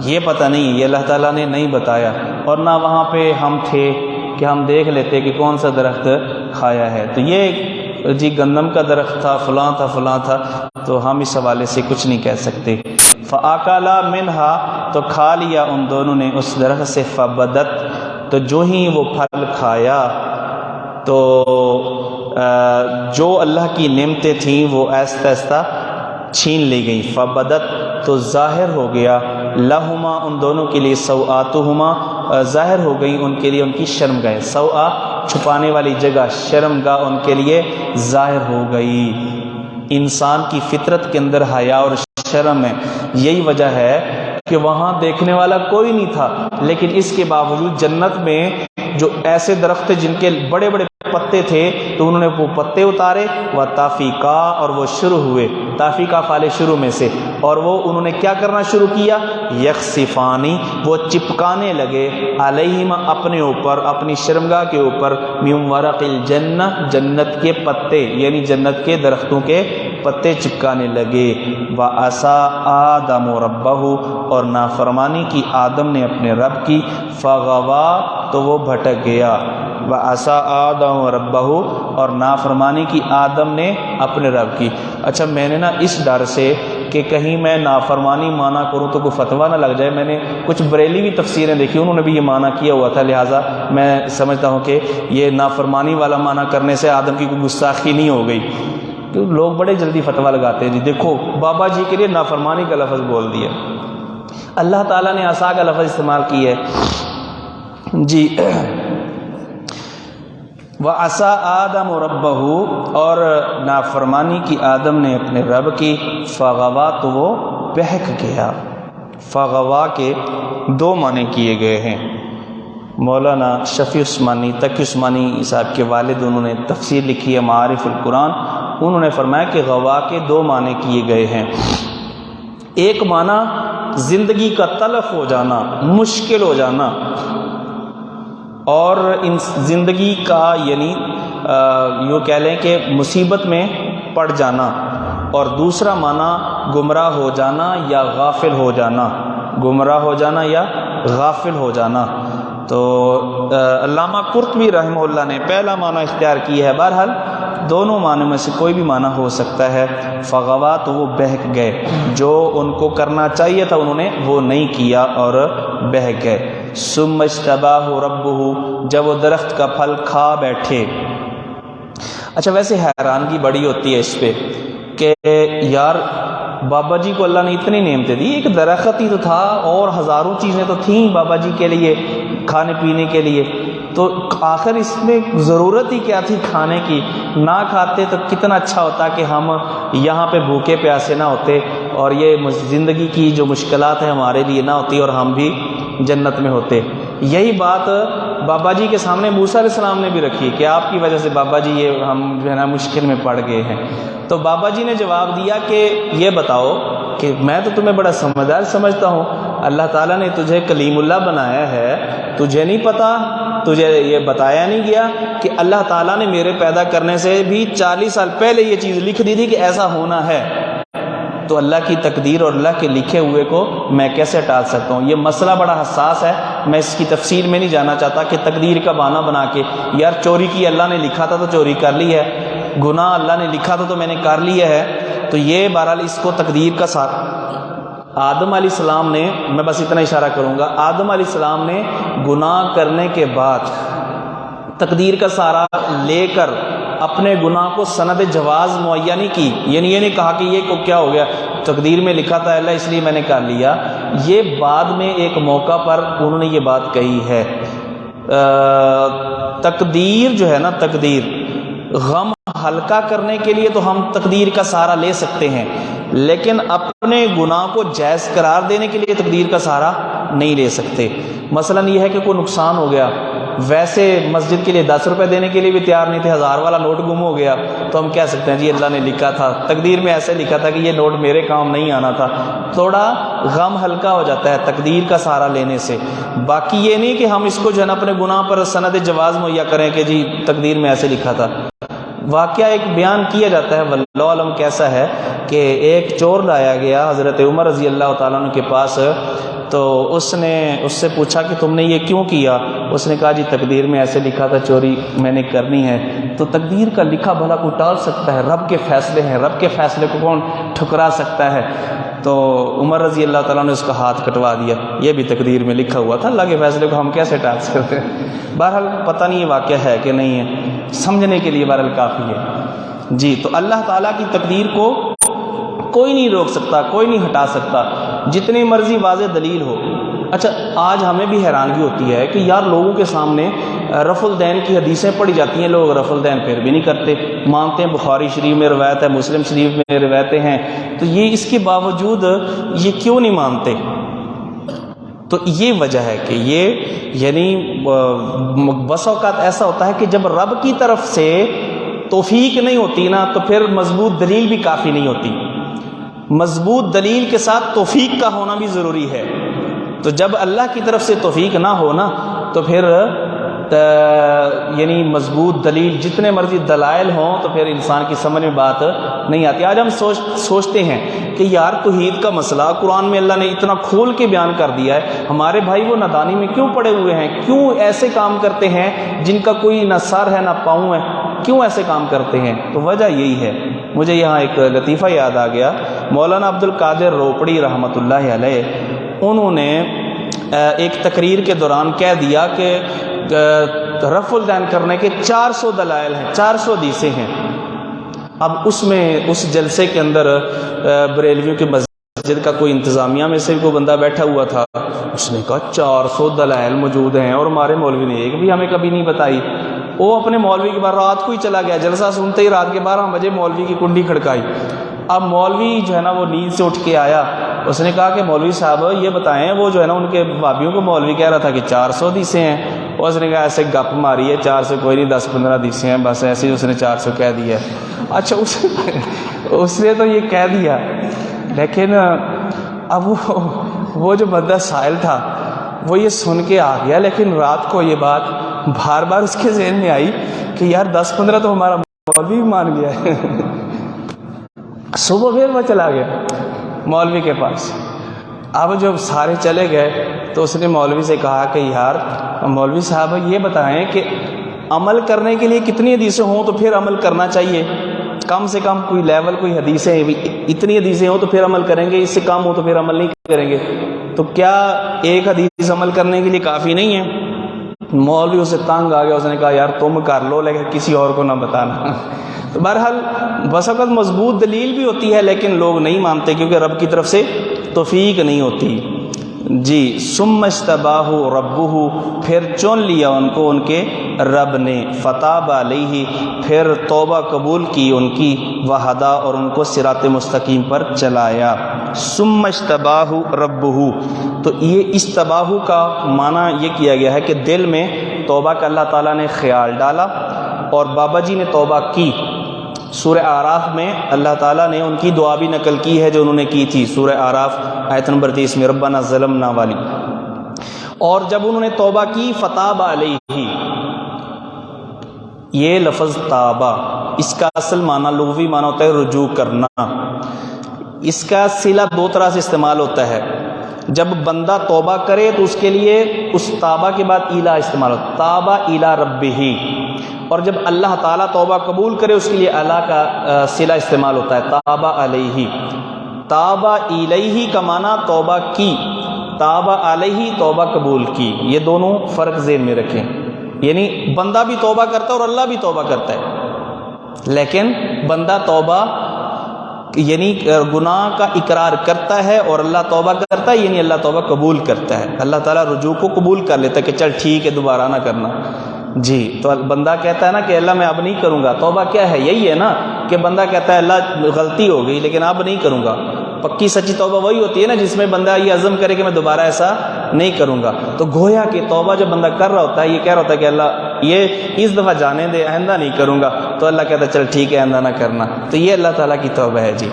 [SPEAKER 1] یہ پتہ نہیں، یہ اللہ تعالیٰ نے نہیں بتایا، اور نہ وہاں پہ ہم تھے کہ ہم دیکھ لیتے کہ کون سا درخت کھایا ہے۔ تو یہ جی گندم کا درخت تھا، فلاں تھا، فلاں تھا، تو ہم اس حوالے سے کچھ نہیں کہہ سکتے۔ فَأَكَلَا مِنْهَا، تو کھا لیا ان دونوں نے اس درخت سے، فَبَدَتْ، تو جو ہی وہ پھل کھایا تو جو اللہ کی نعمتیں تھیں وہ آہستہ آہستہ چھین لی گئی، فَبَدَتْ، تو ظاہر ہو گیا، لہما، ان دونوں کے لیے، سوآتہما، ظاہر ہو گئی ان کے لیے ان کی شرمگاہیں، سوآ چھپانے والی جگہ، شرمگاہ ان کے لیے ظاہر ہو گئی۔ انسان کی فطرت کے اندر حیا اور شرم ہے، یہی وجہ ہے کہ وہاں دیکھنے والا کوئی نہیں تھا، لیکن اس کے باوجود جنت میں جو ایسے درخت جن کے بڑے بڑے پتے تھے تو انہوں نے وہ پتے اتارے، وہ تافیقا، اور وہ شروع ہوئے، تافیقا فعل شروع میں سے، اور وہ انہوں نے کیا کرنا شروع کیا، یخصفانی، وہ چپکانے لگے، علیہم، اپنے اوپر، اپنی شرمگاہ کے اوپر، من ورق الجنہ، جنت کے پتے، یعنی جنت کے درختوں کے پتے چپکانے لگے۔ وَعَصَىٰ آدَمُ رَبَّهُ، اور نافرمانی کی آدم نے اپنے رب کی، فَغَوَىٰ، تو وہ بھٹک گیا، وَعَصَىٰ آدَمُ رَبَّهُ، اور نافرمانی کی آدم نے اپنے رب کی۔ اچھا میں نے نا اس ڈر سے کہ کہیں میں نافرمانی مانا کروں تو کوئی فتویٰ نہ لگ جائے، میں نے کچھ بریلی بھی تفسیریں دیکھی، انہوں نے بھی یہ مانا کیا ہوا تھا، لہٰذا میں سمجھتا ہوں کہ یہ نافرمانی والا مانا کرنے سے آدم کی کوئی گستاخی نہیں ہو گئی، کیونکہ لوگ بڑے جلدی فتویٰ لگاتے ہیں، جی دیکھو بابا جی کے لیے نافرمانی کا لفظ بول دیا، اللہ تعالیٰ نے عصا کا لفظ استعمال کیا ہے جی۔ وَعَصَىٰ آدَمُ رَبَّهُ، اور نافرمانی کی آدم نے اپنے رب کی، فَغَوَىٰ، تو وہ بہک گیا۔ فَغَوَىٰ کے دو معنی کیے گئے ہیں، مولانا شفیع عثمانی، تقی عثمانی صاحب کے والد، انہوں نے تفسیر لکھی ہے معارف القرآن، انہوں نے فرمایا کہ غوا کے دو معنی کیے گئے ہیں۔ ایک معنی زندگی کا تلف ہو جانا، مشکل ہو جانا، اور ان زندگی کا یعنی یوں کہہ لیں کہ مصیبت میں پڑ جانا، اور دوسرا معنی گمراہ ہو جانا یا غافل ہو جانا، گمراہ ہو جانا یا غافل ہو جانا۔ تو علامہ قرطبی رحمہ اللہ نے پہلا معنی اختیار کیا ہے، بہرحال دونوں معنی میں سے کوئی بھی معنی ہو سکتا ہے۔ فغوا، تو وہ بہک گئے، جو ان کو کرنا چاہیے تھا انہوں نے وہ نہیں کیا اور بہک گئے۔ ثم اجتباہ ربہ، جب وہ درخت کا پھل کھا بیٹھے۔ اچھا ویسے حیرانگی بڑی ہوتی ہے اس پہ کہ یار بابا جی کو اللہ نے اتنی نعمتیں دی، ایک درخت ہی تو تھا اور ہزاروں چیزیں تو تھیں بابا جی کے لیے کھانے پینے کے لیے، تو آخر اس میں ضرورت ہی کیا تھی کھانے کی؟ نہ کھاتے تو کتنا اچھا ہوتا کہ ہم یہاں پہ بھوکے پیاسے نہ ہوتے اور یہ زندگی کی جو مشکلات ہیں ہمارے لیے نہ ہوتی اور ہم بھی جنت میں ہوتے۔ یہی بات بابا جی کے سامنے موسیٰ علیہ السلام نے بھی رکھی کہ آپ کی وجہ سے بابا جی یہ ہم جو ہے نا مشکل میں پڑ گئے ہیں۔ تو بابا جی نے جواب دیا کہ یہ بتاؤ کہ میں تو تمہیں بڑا سمجھدار سمجھتا ہوں، اللہ تعالیٰ نے تجھے کلیم اللہ بنایا ہے، تجھے نہیں پتا، تجھے یہ بتایا نہیں گیا کہ اللہ تعالیٰ نے میرے پیدا کرنے سے بھی 40 سال پہلے یہ چیز لکھ دی تھی کہ ایسا ہونا ہے، تو اللہ کی تقدیر اور اللہ کے لکھے ہوئے کو میں کیسے ٹال سکتا ہوں؟ یہ مسئلہ بڑا حساس ہے، میں اس کی تفصیل میں نہیں جانا چاہتا کہ تقدیر کا بہانہ بنا کے یار چوری کی اللہ نے لکھا تھا تو چوری کر لی ہے، گناہ اللہ نے لکھا تھا تو میں نے کر لیا ہے، تو یہ بہرحال اس کو تقدیر کا ساتھ آدم علیہ السلام نے، میں بس اتنا اشارہ کروں گا، آدم علیہ السلام نے گناہ کرنے کے بعد تقدیر کا سہارا لے کر اپنے گناہ کو سند جواز مہیا نہیں کی، یعنی یہ نہیں کہا کہ یہ کو کیا ہو گیا، تقدیر میں لکھا تھا اللہ اس لیے میں نے کر لیا، یہ بعد میں ایک موقع پر انہوں نے یہ بات کہی ہے۔ تقدیر جو ہے نا، تقدیر غم ہلکا کرنے کے لیے تو ہم تقدیر کا سہارا لے سکتے ہیں، لیکن اپنے گناہ کو جائز قرار دینے کے لیے تقدیر کا سہارا نہیں لے سکتے۔ مثلا یہ ہے کہ کوئی نقصان ہو گیا، ویسے مسجد کے لیے 10 روپے دینے کے لیے بھی تیار نہیں تھے، 1000 والا نوٹ گم ہو گیا، تو ہم کہہ سکتے ہیں جی اللہ نے لکھا تھا، تقدیر میں ایسے لکھا تھا کہ یہ نوٹ میرے کام نہیں آنا تھا، تھوڑا غم ہلکا ہو جاتا ہے تقدیر کا سہارا لینے سے۔ باقی یہ نہیں کہ ہم اس کو جو ہے نا اپنے گناہ پر سند جواز مہیا کریں کہ جی تقدیر میں ایسے لکھا تھا۔ واقعہ ایک بیان کیا جاتا ہے، واللہ عالم کیسا ہے، کہ ایک چور لایا گیا حضرت عمر رضی اللہ تعالیٰ عنہ کے پاس، تو اس نے اس سے پوچھا کہ تم نے یہ کیوں کیا؟ اس نے کہا جی تقدیر میں ایسے لکھا تھا، چوری میں نے کرنی ہے۔ تو تقدیر کا لکھا بھلا کو ٹال سکتا ہے؟ رب کے فیصلے ہیں، رب کے فیصلے کو کون ٹھکرا سکتا ہے؟ تو عمر رضی اللہ تعالیٰ نے اس کا ہاتھ کٹوا دیا، یہ بھی تقدیر میں لکھا ہوا تھا، اللہ کے فیصلے کو ہم کیسے ٹال سکتے ہیں؟ بہرحال پتہ نہیں یہ واقعہ ہے کہ نہیں ہے، سمجھنے کے لیے بہرحال کافی ہے جی۔ تو اللہ تعالیٰ کی تقدیر کو کوئی نہیں روک سکتا، کوئی نہیں ہٹا سکتا، جتنی مرضی واضح دلیل ہو۔ اچھا آج ہمیں بھی حیرانگی ہوتی ہے کہ یار لوگوں کے سامنے رفع الدین کی حدیثیں پڑھی جاتی ہیں، لوگ رفع الدین پھر بھی نہیں کرتے، مانتے ہیں بخاری شریف میں روایت ہے، مسلم شریف میں روایتیں ہیں، تو یہ اس کے باوجود یہ کیوں نہیں مانتے؟ تو یہ وجہ ہے کہ یہ یعنی بس اوقات ایسا ہوتا ہے کہ جب رب کی طرف سے توفیق نہیں ہوتی نا تو پھر مضبوط دلیل بھی کافی نہیں ہوتی، مضبوط دلیل کے ساتھ توفیق کا ہونا بھی ضروری ہے۔ تو جب اللہ کی طرف سے توفیق نہ ہو نا تو پھر یعنی مضبوط دلیل جتنے مرضی دلائل ہوں تو پھر انسان کی سمجھ میں بات نہیں آتی۔ آج ہم سوچتے ہیں کہ یار توحید کا مسئلہ قرآن میں اللہ نے اتنا کھول کے بیان کر دیا ہے، ہمارے بھائی وہ نادانی میں کیوں پڑے ہوئے ہیں، کیوں ایسے کام کرتے ہیں جن کا کوئی نہ سر ہے نہ پاؤں ہے، کیوں ایسے کام کرتے ہیں؟ تو وجہ یہی ہے۔ مجھے یہاں ایک لطیفہ یاد آ گیا، مولانا عبد القادر روپڑی رحمۃ اللہ علیہ، انہوں نے ایک تقریر کے دوران کہہ دیا کہ رفع الدین کرنے کے 400 دلائل ہیں، 400 حدیثیں ہیں۔ اب اس میں اس جلسے کے اندر بریلویوں کی مسجد کا کوئی انتظامیہ میں سے کوئی بندہ بیٹھا ہوا تھا، اس نے کہا 400 دلائل موجود ہیں اور ہمارے مولوی نے ایک بھی ہمیں کبھی نہیں بتائی۔ وہ اپنے مولوی کے بعد رات کو ہی چلا گیا، جلسہ سنتے ہی رات کے 12 بجے مولوی کی کنڈی کھڑکائی۔ اب مولوی جو ہے نا وہ نیند سے اٹھ کے آیا، اس نے کہا کہ مولوی صاحب یہ بتائیں، وہ جو ہے نا ان کے بھابھیوں کو مولوی کہہ رہا تھا کہ 400 حدیثیں ہیں، اور اس نے کہا ایسے گپ ماری ہے، 400 کوئی نہیں، 10-15 حدیثیں ہیں، بس ایسے ہی اس نے 400 کہہ دیا۔ اچھا اس نے تو یہ کہہ دیا، لیکن اب وہ جو بندہ سائل تھا وہ یہ سن کے آ گیا، لیکن رات کو یہ بات بار بار اس کے ذہن میں آئی کہ یار 10-15 تو ہمارا مولوی بھی مان گیا ہے۔ صبح پھر وہ چلا گیا مولوی کے پاس۔ اب جب سارے چلے گئے تو اس نے مولوی سے کہا کہ یار مولوی صاحب یہ بتائیں کہ عمل کرنے کے لیے کتنی حدیثیں ہوں تو پھر عمل کرنا چاہیے؟ کم سے کم کوئی لیول، کوئی حدیثیں، اتنی حدیثیں ہوں تو پھر عمل کریں گے، اس سے کم ہو تو پھر عمل نہیں کریں گے۔ تو کیا ایک حدیث عمل کرنے کے لیے کافی نہیں ہے؟ مولوی اسے تنگ آ گیا، اس نے کہا یار تم کر لو لیکن کسی اور کو نہ بتانا۔ تو بہرحال بس وقت مضبوط دلیل بھی ہوتی ہے لیکن لوگ نہیں مانتے کیونکہ رب کی طرف سے توفیق نہیں ہوتی جی۔ ثم اجتباہ ربہ، پھر چن لیا ان کو ان کے رب نے، فتاب علیہ، پھر توبہ قبول کی ان کی، وہدا، اور ان کو صراط مستقیم پر چلایا۔ ثم اجتباہ ربہ، تو یہ اجتباہ کا معنی یہ کیا گیا ہے کہ دل میں توبہ کا اللہ تعالیٰ نے خیال ڈالا، اور بابا جی نے توبہ کی۔ سورہ اعراف میں اللہ تعالیٰ نے ان کی دعا بھی نقل کی ہے جو انہوں نے کی تھی، سورہ اعراف آیت نمبر 30 میں، ربنا ظلمنا والی۔ اور جب انہوں نے توبہ کی، فتاب علیہ، یہ لفظ تابہ، اس کا اصل معنی لغوی معنی ہوتا ہے رجوع کرنا۔ اس کا صلہ دو طرح سے استعمال ہوتا ہے، جب بندہ توبہ کرے تو اس کے لیے اس تابہ کے بعد ایلا استعمال ہوتا ہے، تابہ الی ربہ، اور جب اللہ تعالیٰ توبہ قبول کرے اس کے لیے اللہ کا صلہ استعمال ہوتا ہے، تابہ علیہ۔ تابہ الیہ کا معنی توبہ کی، تابہ علیہ توبہ قبول کی، یہ دونوں فرق ذہن میں رکھیں۔ یعنی بندہ بھی توبہ کرتا ہے اور اللہ بھی توبہ کرتا ہے، لیکن بندہ توبہ یعنی گناہ کا اقرار کرتا ہے اور اللہ توبہ کرتا ہے، یعنی اللہ توبہ قبول کرتا ہے، اللہ تعالیٰ رجوع کو قبول کر لیتا ہے کہ چل ٹھیک ہے دوبارہ نہ کرنا۔ جی تو بندہ کہتا ہے نا کہ اللہ میں اب نہیں کروں گا، توبہ کیا ہے؟ یہی ہے نا کہ بندہ کہتا ہے اللہ غلطی ہو گئی لیکن اب نہیں کروں گا۔ پکی سچی توبہ وہی ہوتی ہے نا جس میں بندہ یہ عزم کرے کہ میں دوبارہ ایسا نہیں کروں گا۔ تو گویا کہ توبہ جب بندہ کر رہا ہوتا ہے یہ کہہ رہا ہوتا ہے کہ اللہ یہ اس دفعہ جانے دے، آئندہ نہیں کروں گا، تو اللہ کہتا ہے چل ٹھیک ہے آئندہ نہ کرنا۔ تو یہ اللہ تعالیٰ کی توبہ ہے جی۔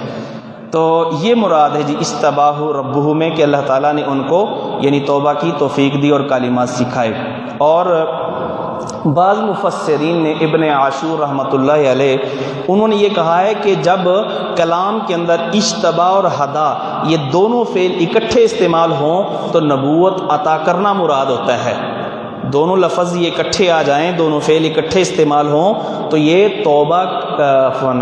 [SPEAKER 1] تو یہ مراد ہے جی استباہ ربہ میں کہ اللہ تعالیٰ نے ان کو یعنی توبہ کی توفیق دی اور کلمات سکھائے۔ اور بعض مفسرین نے ابن عاشور رحمۃ اللہ علیہ انہوں نے یہ کہا ہے کہ جب کلام کے اندر اجتبا اور ہدا یہ دونوں فعل اکٹھے استعمال ہوں تو نبوت عطا کرنا مراد ہوتا ہے۔ دونوں لفظ یہ اکٹھے آ جائیں، دونوں فعل اکٹھے استعمال ہوں تو یہ توبہ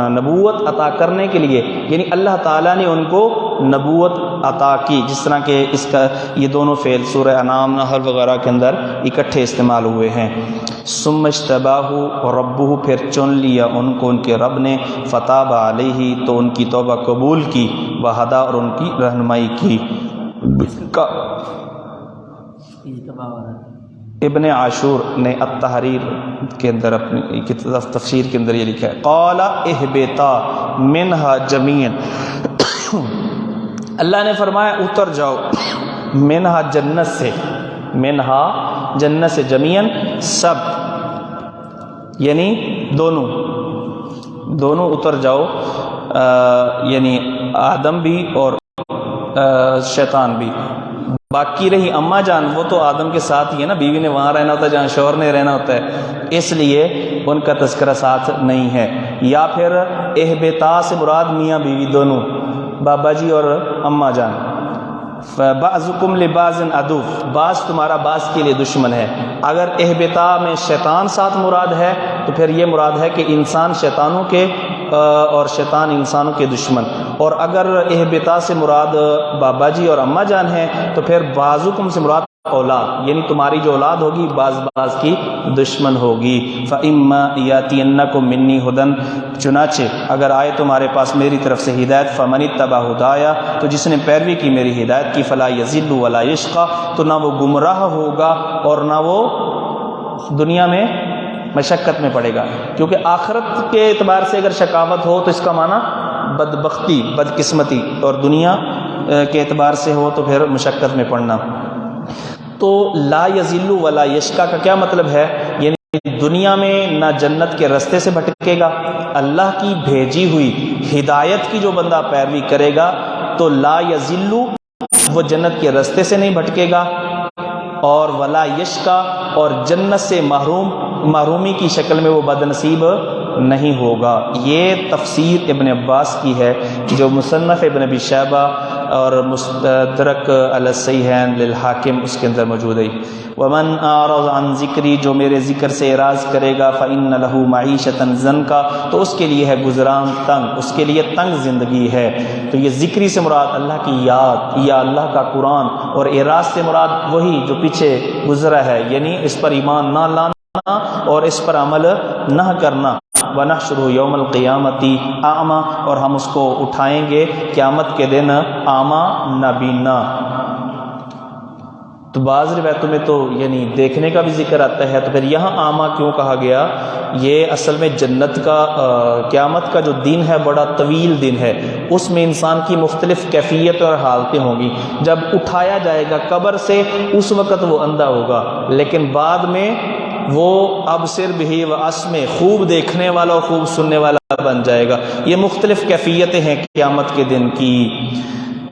[SPEAKER 1] نبوت عطا کرنے کے لیے یعنی اللہ تعالیٰ نے ان کو نبوت عطا کی، جس طرح کہ اس کا یہ دونوں فعل سورہ انعام نحل وغیرہ کے اندر اکٹھے استعمال ہوئے ہیں۔ ثم اجتباہ ربہ پھر چن لیا ان کو ان کے رب نے، فتاب علیہ تو ان کی توبہ قبول کی، وہدا اور ان کی رہنمائی کی۔ ابن عاشور نے التحریر کے اندر اپنی تفسیر کے اندر یہ لکھا ہے قال اہبطا منہا جمیعا، اللہ نے فرمایا اتر جاؤ منہا جنت سے، منہا جنت سے، جمیعا سب، یعنی دونوں اتر جاؤ، یعنی آدم بھی اور شیطان بھی۔ باقی رہی اماں جان وہ تو آدم کے ساتھ ہی ہے نا، بیوی نے وہاں رہنا ہوتا ہے جہاں شوہر نے رہنا ہوتا ہے، اس لیے ان کا تذکرہ ساتھ نہیں ہے۔ یا پھر اہبطا سے مراد میاں بیوی دونوں، بابا جی اور اماں جان۔ بعضکم لبعض عدو، بعض تمہارا بعض کے لیے دشمن ہے۔ اگر اہبطا میں شیطان ساتھ مراد ہے تو پھر یہ مراد ہے کہ انسان شیطانوں کے اور شیطان انسانوں کے دشمن، اور اگر اہبطا سے مراد بابا جی اور اماں جان ہیں تو پھر بعضکم سے مراد اولاد، یعنی تمہاری جو اولاد ہوگی بعض کی دشمن ہوگی۔ فَإِمَّا يَأْتِيَنَّكُم مِّنِّي هُدًى، چنانچہ اگر آئے تمہارے پاس میری طرف سے ہدایت، فَمَنِ اتَّبَعَ هُدَايَ، تو جس نے پیروی کی میری ہدایت کی، فَلَا يَضِلُّ وَلَا يَشْقَىٰ، تو نہ وہ گمراہ ہوگا اور نہ وہ دنیا میں مشقت میں پڑے گا، کیونکہ آخرت کے اعتبار سے اگر شقاوت ہو تو اس کا معنی بدبختی، بدقسمتی، اور دنیا کے اعتبار سے ہو تو پھر مشقت میں پڑنا۔ تو لا یذل ولا یشقا کا کیا مطلب ہے؟ یعنی دنیا میں نہ جنت کے رستے سے بھٹکے گا، اللہ کی بھیجی ہوئی ہدایت کی جو بندہ پیروی کرے گا تو لا یذل وہ جنت کے رستے سے نہیں بھٹکے گا، اور ولا یشقا اور جنت سے محرومی کی شکل میں وہ بد نصیب نہیں ہوگا۔ یہ تفسیر ابن عباس کی ہے جو مصنف ابن ابی شیبہ اور مستدرک علی الصحیحین للحاکم اس کے اندر موجود ہے۔ ومن اعرض عن ذکری، جو میرے ذکر سے اعراض کرے گا، فإن له معیشۃ ضنکا، تو اس کے لیے ہے گزران تنگ، اس کے لیے تنگ زندگی ہے۔ تو یہ ذکری سے مراد اللہ کی یاد یا اللہ کا قرآن، اور اعراض سے مراد وہی جو پیچھے گزرا ہے، یعنی اس پر ایمان نہ لانا اور اس پر عمل نہ کرنا۔ وَنَحْشُرُهُ يَوْمَ الْقِيَامَةِ أَعْمَىٰ، اور ہم اس کو اٹھائیں گے قیامت کے دن اعمیٰ نابینا۔ تو بعض روایتوں میں تو یعنی دیکھنے کا بھی ذکر آتا ہے، تو پھر یہاں اعمیٰ کیوں کہا گیا؟ یہ اصل میں جنت کا قیامت کا جو دن ہے بڑا طویل دن ہے، اس میں انسان کی مختلف کیفیت اور حالتیں ہوں گی۔ جب اٹھایا جائے گا قبر سے اس وقت وہ اندھا ہوگا، لیکن بعد میں وہ ابصر بھی و اسمع، خوب دیکھنے والا اور خوب سننے والا بن جائے گا۔ یہ مختلف کیفیتیں ہیں قیامت کے دن کی۔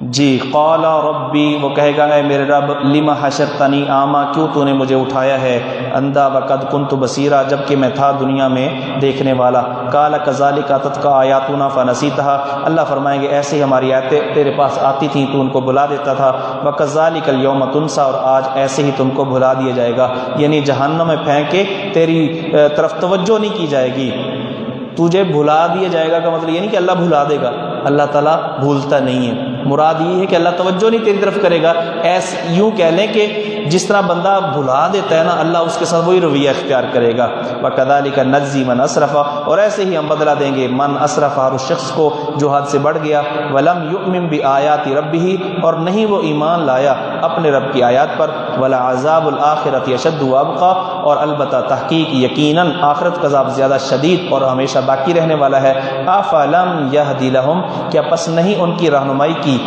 [SPEAKER 1] جی قال ربی، وہ کہے گا اے میرے رب، لما حشرتنی اعمیٰ، کیوں تو نے مجھے اٹھایا ہے اندھا وقد کنت بصیرا، جب کہ میں تھا دنیا میں دیکھنے والا۔ قال کذالک اتتک آیاتنا فنسیتها، اللہ فرمائیں گے ایسے ہی ہماری آیتیں تیرے پاس آتی تھیں تو ان کو بھلا دیتا تھا۔ وکذالک الیوم تنسیٰ، اور آج ایسے ہی تم کو بھلا دیا جائے گا، یعنی جہنم میں پھینک کے تیری طرف توجہ نہیں کی جائے گی، تجھے بھلا دیا جائے گا کا مطلب یہ نہیں کہ اللہ بھلا دے گا، اللہ تعالیٰ بھولتا نہیں ہے، مراد یہ ہے کہ اللہ توجہ نہیں تیری طرف کرے گا۔ یوں کہہ لیں کہ جس طرح بندہ بھلا دیتا ہے نا، اللہ اس کے ساتھ وہی رویہ اختیار کرے گا۔ وَكَذَلِكَ نَجْزِي مَنْ أَسْرَفَ، اور ایسے ہی ہم بدلہ دیں گے من اسرف، ہر اس شخص کو جو حد سے بڑھ گیا، وَلَمْ يُؤْمِن بِآيَاتِ رَبِّهِ، اور نہیں وہ ایمان لایا اپنے رب کی آیات پر، وَلَعَذَابُ الْآخِرَةِ أَشَدُّ وَأَبْقَىٰ، اور البتہ تحقیق یقیناً آخرت کا عذاب زیادہ شدید اور ہمیشہ باقی رہنے والا ہے۔ أَفَلَمْ يَهْدِ لَهُمْ، کیا پس نہیں ان کی رہنمائی کی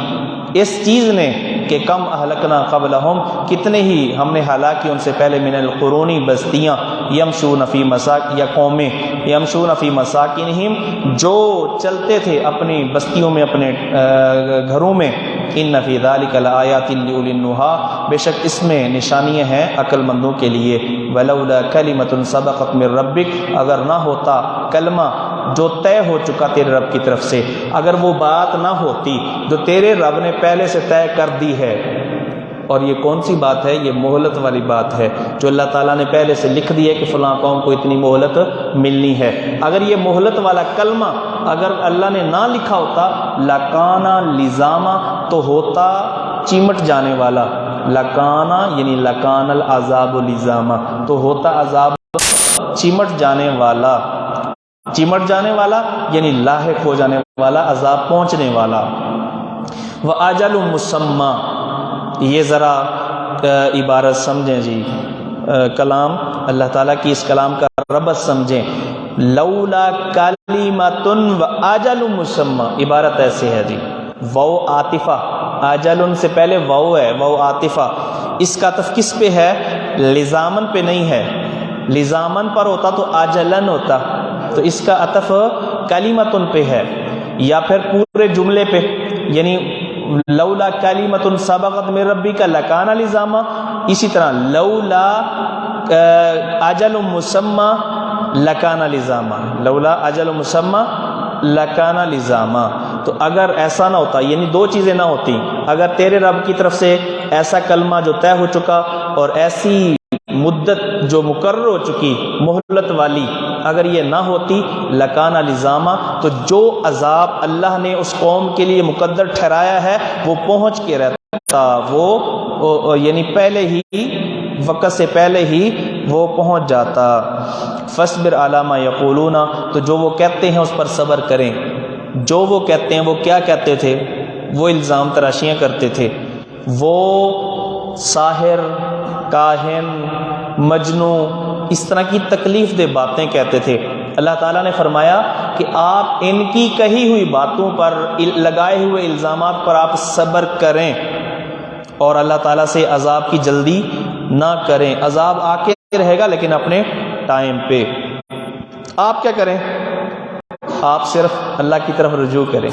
[SPEAKER 1] اس چیز نے کہ کم اہلکنا قبلہم، کتنے ہی ہم نے ہلاک کی ان سے پہلے، من القرونی بستیاں، یمشون فی یا قومیں، یمشون فی مساکنہم، جو چلتے تھے اپنی بستیوں میں، اپنے گھروں میں، ان فی ذلک لآیات لأولی النہی، بے شک اس میں نشانیاں ہیں عقل مندوں کے لیے۔ ولولا کلمۃ سبقت من ربک، اگر نہ ہوتا کلمہ جو طے ہو چکا تیرے رب کی طرف سے، اگر وہ بات نہ ہوتی جو تیرے رب نے پہلے سے طے کر دی ہے، اور یہ کون سی بات ہے؟ یہ مہلت والی بات ہے جو اللہ تعالیٰ نے پہلے سے لکھ دی ہے کہ فلاں قوم کو اتنی مہلت ملنی ہے۔ اگر یہ مہلت والا کلمہ اگر اللہ نے نہ لکھا ہوتا، لکانا لزاما، تو ہوتا چمٹ جانے والا، لکانا یعنی لکان العذاب لزاما، تو ہوتا عذاب چمٹ جانے والا، چمٹ جانے والا یعنی لاحق ہو جانے والا، عذاب پہنچنے والا۔ وَأَجَلٌ مُّسَمًّى، یہ ذرا عبارت سمجھیں جی، کلام اللہ تعالیٰ کی اس کلام کا ربط سمجھیں۔ لولا کلمۃ وَأَجَلٌ مُّسَمًّى، عبارت ایسے ہے جی، واو عاطفہ، اجل سے پہلے واو ہے، واو عاطفہ، اس کا عطف کس پہ ہے؟ لزامن پہ نہیں ہے، لزامن پر ہوتا تو اجلن ہوتا، تو اس کا عطف کلمتن پہ ہے، یا پھر پورے جملے پہ، یعنی لولا کلمۃ سبقت من ربک لکان لزاما، اسی طرح لولا اجل مسمى لکان لزاما، لولا اجل مسمى لکان لزاما۔ تو اگر ایسا نہ ہوتا، یعنی دو چیزیں نہ ہوتی، اگر تیرے رب کی طرف سے ایسا کلمہ جو طے ہو چکا اور ایسی مدت جو مقرر ہو چکی مہلت والی، اگر یہ نہ ہوتی، لکان لزاما، تو جو عذاب اللہ نے اس قوم کے لیے مقدر ٹھہرایا ہے وہ پہنچ کے رہتا، وہ یعنی پہلے ہی وقت سے پہلے ہی وہ پہنچ جاتا۔ فاصبر علی ما یقولون، تو جو وہ کہتے ہیں اس پر صبر کریں۔ جو وہ کہتے ہیں، وہ کیا کہتے تھے؟ وہ الزام تراشیاں کرتے تھے، وہ ساحر، کاہن، مجنوں، اس طرح کی تکلیف دہ باتیں کہتے تھے۔ اللہ تعالیٰ نے فرمایا کہ آپ ان کی کہی ہوئی باتوں پر، لگائے ہوئے الزامات پر آپ صبر کریں، اور اللہ تعالیٰ سے عذاب کی جلدی نہ کریں۔ عذاب آ کے رہے گا لیکن اپنے ٹائم پہ۔ آپ کیا کریں؟ آپ صرف اللہ کی طرف رجوع کریں،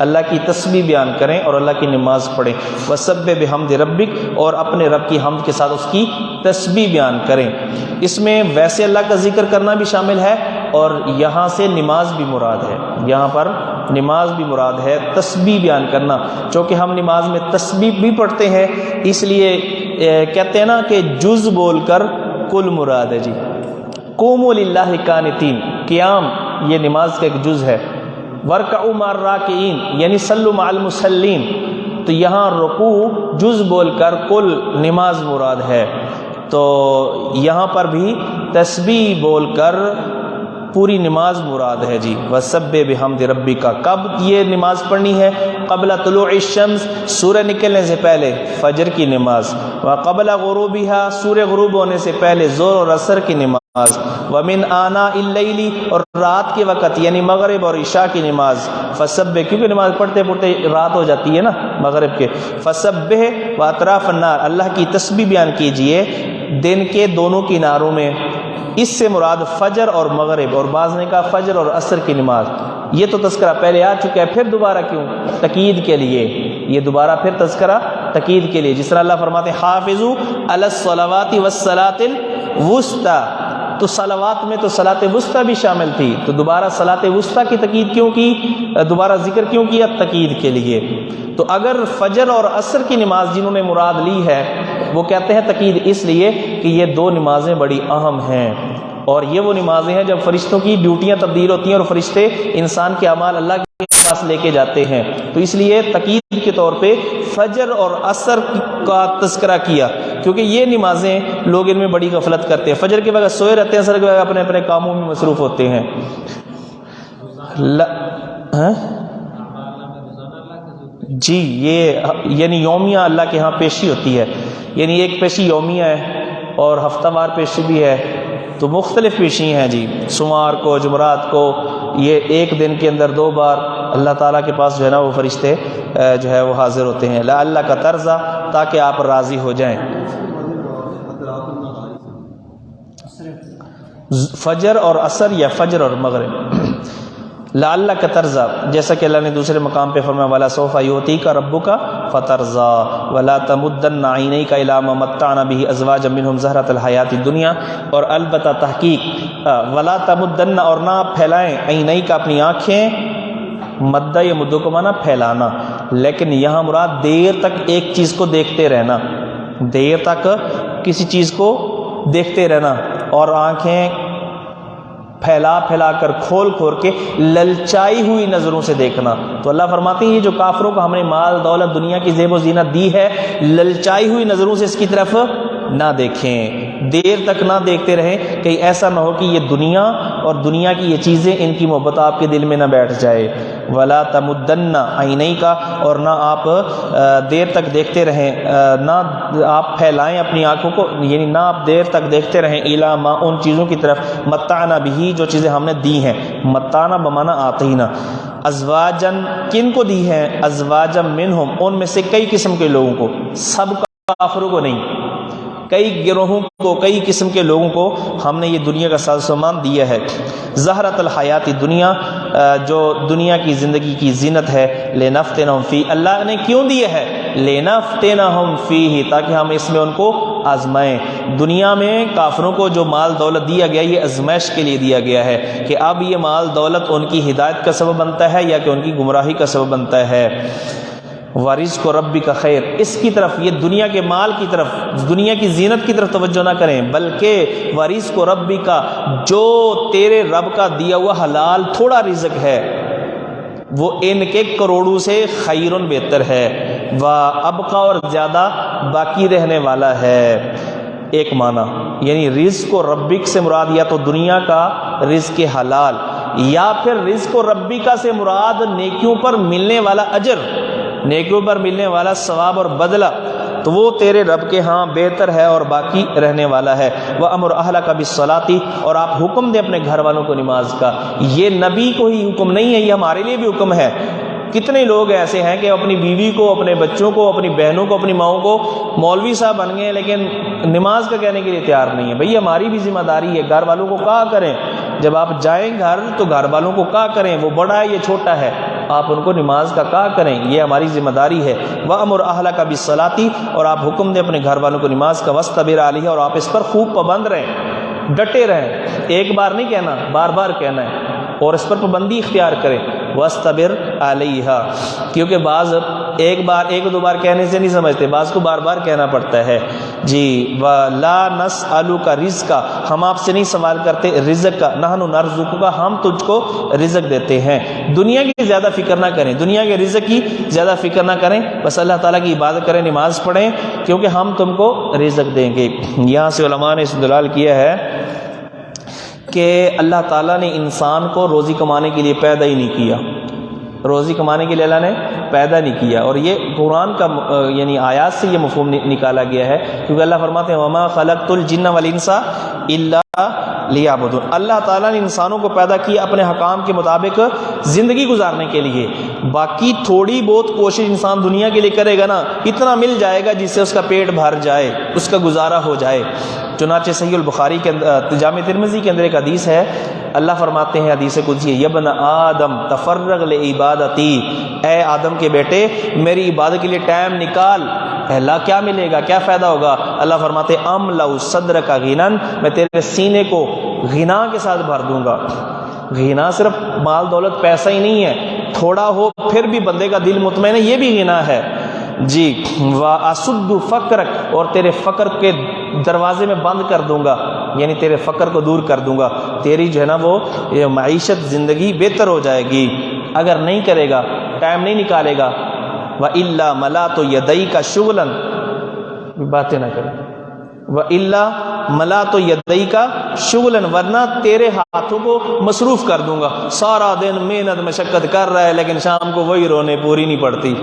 [SPEAKER 1] اللہ کی تسبیح بیان کریں اور اللہ کی نماز پڑھیں۔ وَسَبِّحْ بِحَمْدِ رَبِّكَ، اور اپنے رب کی حمد کے ساتھ اس کی تسبیح بیان کریں۔ اس میں ویسے اللہ کا ذکر کرنا بھی شامل ہے، اور یہاں سے نماز بھی مراد ہے، یہاں پر نماز بھی مراد ہے، تسبیح بیان کرنا، چونکہ ہم نماز میں تسبیح بھی پڑھتے ہیں، اس لیے کہتے ہیں نا کہ جز بول کر کل مراد ہے جی۔ قوموا للہ قانتین، قیام یہ نماز کا ایک جز ہے۔ ورکعوا مع الراکعین، یعنی صلوا مع المصلین، تو یہاں رکوع جز بول کر کل نماز مراد ہے، تو یہاں پر بھی تسبیح بول کر پوری نماز مراد ہے جی۔ وَسَبِّحْ بِحَمْدِ رَبِّكَ، کب یہ نماز پڑھنی ہے؟ قبل طلوع الشمس، سورج نکلنے سے پہلے فجر کی نماز، وقبل غروبها، سورج غروب ہونے سے پہلے ظہر اور عصر کی نماز، ومن آناء اللیل، اور رات کے وقت یعنی مغرب اور عشاء کی نماز، فسبح، کیونکہ نماز پڑھتے پڑھتے رات ہو جاتی ہے نا مغرب کے، فسبح واطراف النار، اللہ کی تسبیح بیان کیجئے دن کے دونوں کناروں میں۔ اس سے مراد فجر اور مغرب، اور بعض نے کہا فجر اور عصر کی نماز۔ یہ تو تذکرہ پہلے آ چکا ہے، پھر دوبارہ کیوں؟ تاکید کے لیے، یہ دوبارہ پھر تذکرہ تاکید کے لیے، جس طرح اللہ فرماتے ہیں حافظوا علی الصلوات والصلاۃ الوسطی، تو صلوات میں تو صلاۃ وسطی بھی شامل تھی، تو دوبارہ صلاۃ وسطی کی تاکید کیوں کی، دوبارہ ذکر کیوں کیا؟ تاکید کے لیے۔ تو اگر فجر اور عصر کی نماز جنہوں نے مراد لی ہے وہ کہتے ہیں تاکید اس لیے کہ یہ دو نمازیں بڑی اہم ہیں، اور یہ وہ نمازیں ہیں جب فرشتوں کی ڈیوٹیاں تبدیل ہوتی ہیں اور فرشتے انسان کے اعمال اللہ کے پاس لے کے جاتے ہیں، تو اس لیے تاکید کے طور پہ فجر اور عصر کا تذکرہ کیا، کیونکہ یہ نمازیں لوگ ان میں بڑی غفلت کرتے ہیں، فجر کے بغیر سوئے رہتے ہیں، عصر کے بغیر اپنے اپنے کاموں میں مصروف ہوتے ہیں۔ جی یہ یعنی یومیہ اللہ کے ہاں پیشی ہوتی ہے، یعنی ایک پیشی یومیہ ہے اور ہفتہ وار پیشی بھی ہے، تو مختلف پیشی ہیں جی، سوموار کو، جمعرات کو، یہ ایک دن کے اندر 2 بار اللہ تعالیٰ کے پاس جو ہے نا وہ فرشتے جو ہے وہ حاضر ہوتے ہیں، اللہ کا طرزہ، تاکہ آپ راضی ہو جائیں۔ فجر اور عصر یا فجر اور مغرب، لعلہ کا طرزہ، جیسا کہ اللہ نے دوسرے مقام پہ فرمایا وَلَا سَوْفَ يُعْطِيكَ رَبُّكَ فَتَرْضَىٰ وَلَا تَمُدَّنَّ عَيْنَيْكَ إِلَىٰ مَا مَتَّعْنَا بِهِ أَزْوَاجًا مِّنْهُمْ زَهْرَةَ الْحَيَاةِ الدُّنْيَا، اور البتہ تحقیق وَلَا تَمُدَّنَّ، اور نہ آپ پھیلائیں، عَيْنَيْكَ اپنی آنکھیں، مدہ یا مدو کو مانا پھیلانا، لیکن یہاں مراد دیر تک ایک چیز کو دیکھتے رہنا، دیر تک کسی چیز کو دیکھتے رہنا، اور آنکھیں پھیلا پھیلا کر کھول کھول کے للچائی ہوئی نظروں سے دیکھنا۔ تو اللہ فرماتے ہیں یہ جو کافروں کو ہم نے مال دولت دنیا کی زیب و زینت دی ہے، للچائی ہوئی نظروں سے اس کی طرف نہ دیکھیں، دیر تک نہ دیکھتے رہیں، کہیں ایسا نہ ہو کہ یہ دنیا اور دنیا کی یہ چیزیں ان کی محبت آپ کے دل میں نہ بیٹھ جائے۔ ولا تمدن عینیک، اور نہ آپ دیر تک دیکھتے رہیں، نہ آپ پھیلائیں اپنی آنکھوں کو، یعنی نہ آپ دیر تک دیکھتے رہیں الی ما، ان چیزوں کی طرف، متعنا بھی، جو چیزیں ہم نے دی ہیں، متعنا بمانا آتینا، ازواجن کن کو دی ہیں، ازواجن منہم، ان میں سے کئی قسم کے لوگوں کو، سب کافروں کو نہیں، کئی گروہوں کو، کئی قسم کے لوگوں کو ہم نے یہ دنیا کا ساز و سامان دیا ہے۔ زہرۃ الحیات دنیا، جو دنیا کی زندگی کی زینت ہے، لنفتنہم فی، اللہ نے کیوں دیا ہے، لنفتنہم فیہ، تاکہ ہم اس میں ان کو آزمائیں۔ دنیا میں کافروں کو جو مال دولت دیا گیا یہ آزمائش کے لیے دیا گیا ہے، کہ اب یہ مال دولت ان کی ہدایت کا سبب بنتا ہے یا کہ ان کی گمراہی کا سبب بنتا ہے۔ وَرِزْقُ رَبِّكَ خیر، اس کی طرف، یہ دنیا کے مال کی طرف، دنیا کی زینت کی طرف توجہ نہ کریں، بلکہ وَرِزْقُ رَبِّكَ، جو تیرے رب کا دیا ہوا حلال تھوڑا رزق ہے وہ ان کے کروڑوں سے خیرن بہتر ہے، وَأَبْقَىٰ، اور زیادہ باقی رہنے والا ہے۔ ایک معنی یعنی رزق و ربک سے مراد یا تو دنیا کا رزق حلال، یا پھر رزق و ربک سے مراد نیکیوں پر ملنے والا اجر، نیکیوں پر ملنے والا ثواب اور بدلہ، تو وہ تیرے رب کے ہاں بہتر ہے اور باقی رہنے والا ہے۔ وَأَمُرْ أَهْلَكَ بِالصَّلَاةِ، اور آپ حکم دیں اپنے گھر والوں کو نماز کا۔ یہ نبی کو ہی حکم نہیں ہے، یہ ہمارے لیے بھی حکم ہے۔ کتنے لوگ ایسے ہیں کہ اپنی بیوی کو، اپنے بچوں کو، اپنی بہنوں کو، اپنی ماؤں کو مولوی صاحب بن گئے لیکن نماز کا کہنے کے لیے تیار نہیں ہے۔ بھئی ہماری بھی ذمہ داری ہے، گھر والوں کو کہا کریں، جب آپ جائیں گھر تو گھر والوں کو کہا کریں، وہ بڑا ہے یہ چھوٹا ہے، آپ ان کو نماز کا کہا کریں، یہ ہماری ذمہ داری ہے۔ وَأَمُرْ أَهْلَكَ بِالصَّلَاةِ، اور آپ حکم دیں اپنے گھر والوں کو نماز کا، وَاسْتَبِرْ عَلَيْهَا، اور آپ اس پر خوب پابند رہیں، ڈٹے رہیں، ایک بار نہیں کہنا، بار بار کہنا ہے، اور اس پر پابندی اختیار کریں۔ وَاسْتَبِرْ عَلَيْهَا، کیونکہ بعض ایک بار، ایک دو بار کہنے سے نہیں سمجھتے، بعض کو بار بار کہنا پڑتا ہے جی۔ وَلَا نَسْأَلُكَ رِزْقًا، ہم آپ سے نہیں سوال کرتے رزق کا، نحن نرزقک، ہم تجھ کو رزق دیتے ہیں۔ دنیا کی زیادہ فکر نہ کریں، دنیا کے رزق کی زیادہ فکر نہ کریں، بس اللہ تعالیٰ کی عبادت کریں، نماز پڑھیں، کیونکہ ہم تم کو رزق دیں گے۔ یہاں سے علماء نے استدلال کیا ہے کہ اللہ تعالیٰ نے انسان کو روزی کمانے کے لیے پیدا ہی نہیں کیا، روزی کمانے کے لیے اللہ نے پیدا نہیں کیا، اور یہ قرآن کا یعنی آیات سے یہ مفہوم نکالا گیا ہے، کیونکہ اللہ فرماتے ہیں وَمَا خَلَقْتُ الْجِنَّ وَالْإِنسَ إِلَّا لِيَعْبُدُونِ، اللہ تعالیٰ نے انسانوں کو پیدا کیا اپنے حکام کے مطابق زندگی گزارنے کے لیے، باقی تھوڑی بہت کوشش انسان دنیا کے لیے کرے گا نا، اتنا مل جائے گا جس سے اس کا پیٹ بھر جائے، اس کا گزارا ہو جائے۔ چنانچہ صحیح البخاری کے جامع ترمذی کے اندر ایک حدیث ہے، اللہ فرماتے ہیں حدیث قدسی، یبن آدم تفرغ لعبادتی، اے آدم کے بیٹے میری عبادت کے لیے ٹائم نکال۔ اللہ کیا ملے گا، کیا فائدہ ہوگا؟ اللہ فرماتے املأ صدرک غنًا، میں تیرے سینے کو غنا کے ساتھ بھر دوں گا۔ غنا صرف مال دولت پیسہ ہی نہیں ہے، تھوڑا ہو پھر بھی بندے کا دل مطمئن ہے، یہ بھی غنا ہے جی۔ واسد فقرک، اور تیرے فقر کے دروازے میں بند کر دوں گا، یعنی تیرے فقر کو دور کر دوں گا، تیری جو ہے نا وہ یہ معیشت زندگی بہتر ہو جائے گی۔ اگر نہیں کرے گا، ٹائم نہیں نکالے گا، وَإِلَّا مَلَأْتُ يَدَيْكَ شُغْلًا، باتیں نہ کریں، وَإِلَّا مَلَأْتُ يَدَيْكَ شُغْلًا، ورنہ تیرے ہاتھوں کو مصروف کر دوں گا۔ سارا دن محنت مشقت کر رہا ہے لیکن شام کو وہی رونے پوری نہیں پڑتی۔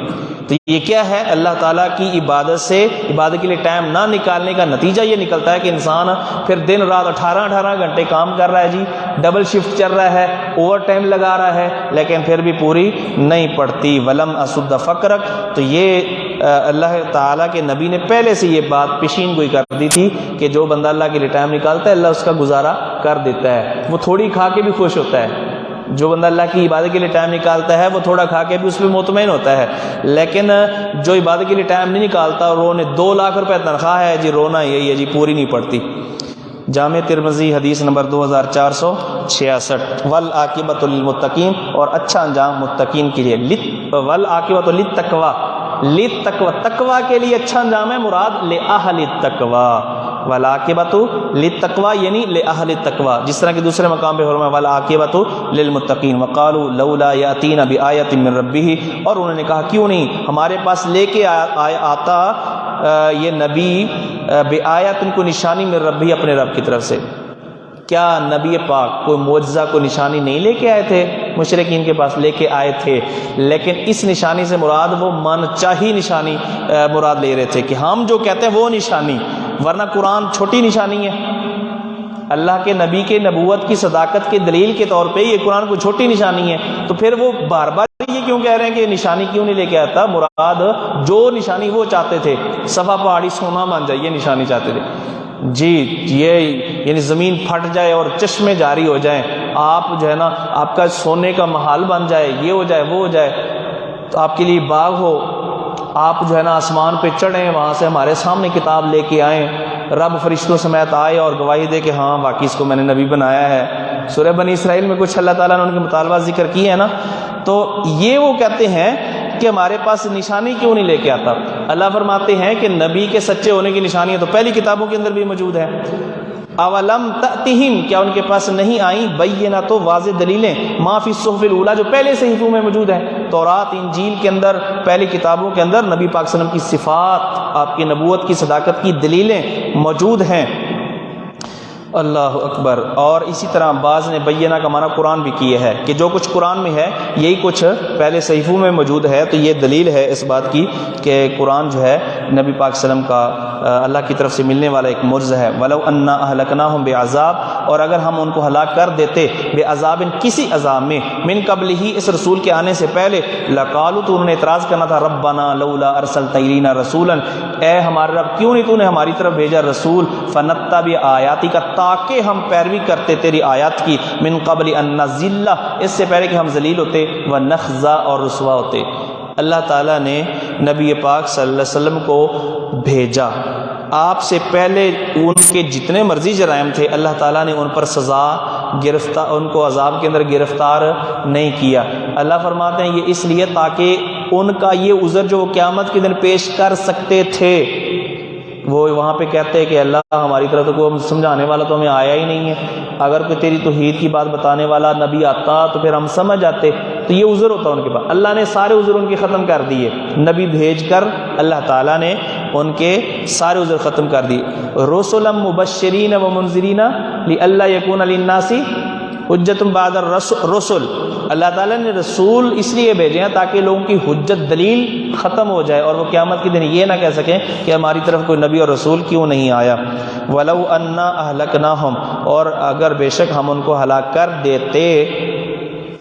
[SPEAKER 1] تو یہ کیا ہے؟ اللہ تعالیٰ کی عبادت سے، عبادت کے لیے ٹائم نہ نکالنے کا نتیجہ یہ نکلتا ہے کہ انسان پھر دن رات 18 گھنٹے کام کر رہا ہے جی، ڈبل شفٹ چل رہا ہے، اوور ٹائم لگا رہا ہے، لیکن پھر بھی پوری نہیں پڑتی۔ ولم اسد فقرک، تو یہ اللہ تعالیٰ کے نبی نے پہلے سے یہ بات پیشین گوئی کر دی تھی کہ جو بندہ اللہ کے لیے ٹائم نکالتا ہے اللہ اس کا گزارا کر دیتا ہے، وہ تھوڑی کھا کے بھی خوش ہوتا ہے۔ جو بندہ اللہ کی عبادت کے لیے ٹائم نکالتا ہے وہ تھوڑا کھا کے بھی اس پہ مطمئن ہوتا ہے، لیکن جو عبادت کے لیے ٹائم نہیں نکالتا اور رونے 2 لاکھ روپے تنخواہ ہے جی، رونا یہی ہے جی، پوری نہیں پڑتی۔ جامع ترمذی حدیث نمبر 2466، والعاقبۃ للمتقین، اور اچھا انجام متقین کے لیے، والعاقبۃ للتقوی، للتقوی، تقوی کے لیے اچھا انجام ہے، مراد لأہل التقوی، والعاقبۃ للتقوی یعنی لأہل التقوی، جس طرح کہ دوسرے مقام پہ فرمایا والعاقبۃ للمتقین، وقالوا لولا یاتینا بآیۃ من ربہ، اور انہوں نے کہا کیوں نہیں ہمارے پاس لے کے آتا یہ نبی بآیۃ، کو نشانی من ربہ، اپنے رب کی طرف سے۔ کیا نبی پاک کوئی معجزہ کو نشانی نہیں لے کے آئے تھے؟ مشرکین کے پاس لے کے آئے تھے، لیکن اس نشانی سے مراد وہ من چاہی نشانی مراد لے رہے تھے کہ ہم جو کہتے ہیں وہ نشانی، ورنہ قرآن چھوٹی نشانی ہے۔ اللہ کے نبی کے نبوت کی صداقت کے دلیل کے طور پہ یہ قرآن کو چھوٹی نشانی ہے، تو پھر وہ بار بار یہ کیوں کہہ رہے ہیں کہ نشانی کیوں نہیں لے کے آتا؟ مراد جو نشانی وہ چاہتے تھے، صفا پہاڑی سونا بن جائے، یہ نشانی چاہتے تھے جی، یہ یعنی زمین پھٹ جائے اور چشمے جاری ہو جائیں، آپ جو ہے نا آپ کا سونے کا محل بن جائے، یہ ہو جائے وہ ہو جائے، تو آپ کے لیے باغ ہو، آپ جو ہے نا آسمان پہ چڑھیں، وہاں سے ہمارے سامنے کتاب لے کے آئیں، رب فرشتوں سمیت آئے اور گواہی دے کہ ہاں واقعی اس کو میں نے نبی بنایا ہے۔ سورہ بنی اسرائیل میں کچھ اللہ تعالیٰ نے ان کے مطالبات ذکر کیے ہیں نا، تو یہ وہ کہتے ہیں کہ ہمارے پاس نشانی کیوں نہیں لے کے آتا؟ اللہ فرماتے ہیں کہ نبی کے سچے ہونے کی نشانیاں تو پہلی کتابوں کے اندر بھی موجود ہیں۔ اولم تأتہم، کیا ان کے پاس نہیں آئیں بینۃ، واضح دلیلیں، ما فی الصحف الاولیٰ، جو پہلے صحیفوں میں موجود ہیں، تورات انجیل کے اندر، پہلی کتابوں کے اندر نبی پاک صلی اللہ علیہ وسلم کی صفات، آپ کی نبوت کی صداقت کی دلیلیں موجود ہیں۔ اللہ اکبر۔ اور اسی طرح بعض نے بینہ کا معنی قرآن بھی کیا ہے کہ جو کچھ قرآن میں ہے یہی کچھ پہلے صحیفوں میں موجود ہے، تو یہ دلیل ہے اس بات کی کہ قرآن جو ہے نبی پاک صلی اللہ علیہ وسلم کا اللہ کی طرف سے ملنے والا ایک معجزہ ہے۔ وَلَوْ أَنَّا أَهْلَكْنَاهُمْ بِعَذَابٍ، اور اگر ہم ان کو ہلاک کر دیتے بِعَذَابٍ، کسی عذاب میں، مِن قَبْلِهِ، اس رسول کے آنے سے پہلے، لَقَالُوا، تو انہوں نے اعتراض کرنا تھا، رَبَّنَا لَوْلَا أَرْسَلْتَ إِلَيْنَا رَسُولًا، اے ہمارے رب کیوں نہیں تو نے ہماری طرف بھیجا رسول، فَنَتَّبِعْ آیَاتِکَ، تاکہ ہم پیروی کرتے تیری آیات کی، من قبل ان نذل، اس سے پہلے کہ ہم ذلیل ہوتے، ونخزا، اور رسوا ہوتے۔ اللہ تعالیٰ نے نبی پاک صلی اللہ علیہ وسلم کو بھیجا، آپ سے پہلے ان کے جتنے مرضی جرائم تھے اللہ تعالیٰ نے ان پر سزا گرفتار، ان کو عذاب کے اندر گرفتار نہیں کیا۔ اللہ فرماتے ہیں یہ اس لیے تاکہ ان کا یہ عذر جو وہ قیامت کے دن پیش کر سکتے تھے، وہ وہاں پہ کہتے ہیں کہ اللہ ہماری طرف تو کوئی سمجھانے والا تو ہمیں آیا ہی نہیں ہے، اگر کوئی تیری توحید کی بات بتانے والا نبی آتا تو پھر ہم سمجھ جاتے، تو یہ عذر ہوتا ان کے پاس۔ اللہ نے سارے عذر ان کے ختم کر دیے، نبی بھیج کر اللہ تعالیٰ نے ان کے سارے عذر ختم کر دیے۔ رسلا مبشرین و منذرین لئلا یکون للناس حجت بعد الرسل، اللہ تعالیٰ نے رسول اس لیے بھیجے ہیں تاکہ لوگوں کی حجت دلیل ختم ہو جائے اور وہ قیامت کے دن یہ نہ کہہ سکیں کہ ہماری طرف کوئی نبی اور رسول کیوں نہیں آیا۔ وَلَوْ أَنَّا أَهْلَكْنَاهُمْ، اور اگر بے شک ہم ان کو ہلاک کر دیتے،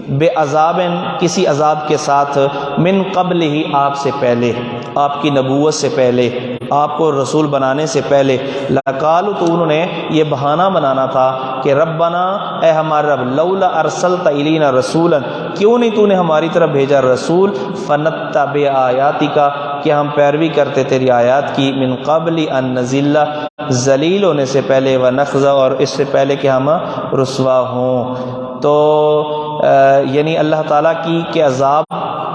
[SPEAKER 1] بے عذابن کسی عذاب کے ساتھ من قبل ہی آپ سے پہلے، آپ کی نبوت سے پہلے، آپ کو رسول بنانے سے پہلے، لقالوا تو انہوں نے یہ بہانہ بنانا تھا کہ ربنا اے ہمارے رب، لولا ارسلت الینا رسولا کیوں نہیں تو نے ہماری طرف بھیجا رسول، فنتبع آیاتک کہ ہم پیروی کرتے تیری آیات کی، من قبل ان نذل ذلیل ہونے سے پہلے، ونخزا اور اس سے پہلے کہ ہم رسوا ہوں۔ تو یعنی اللہ تعالیٰ کی کہ عذاب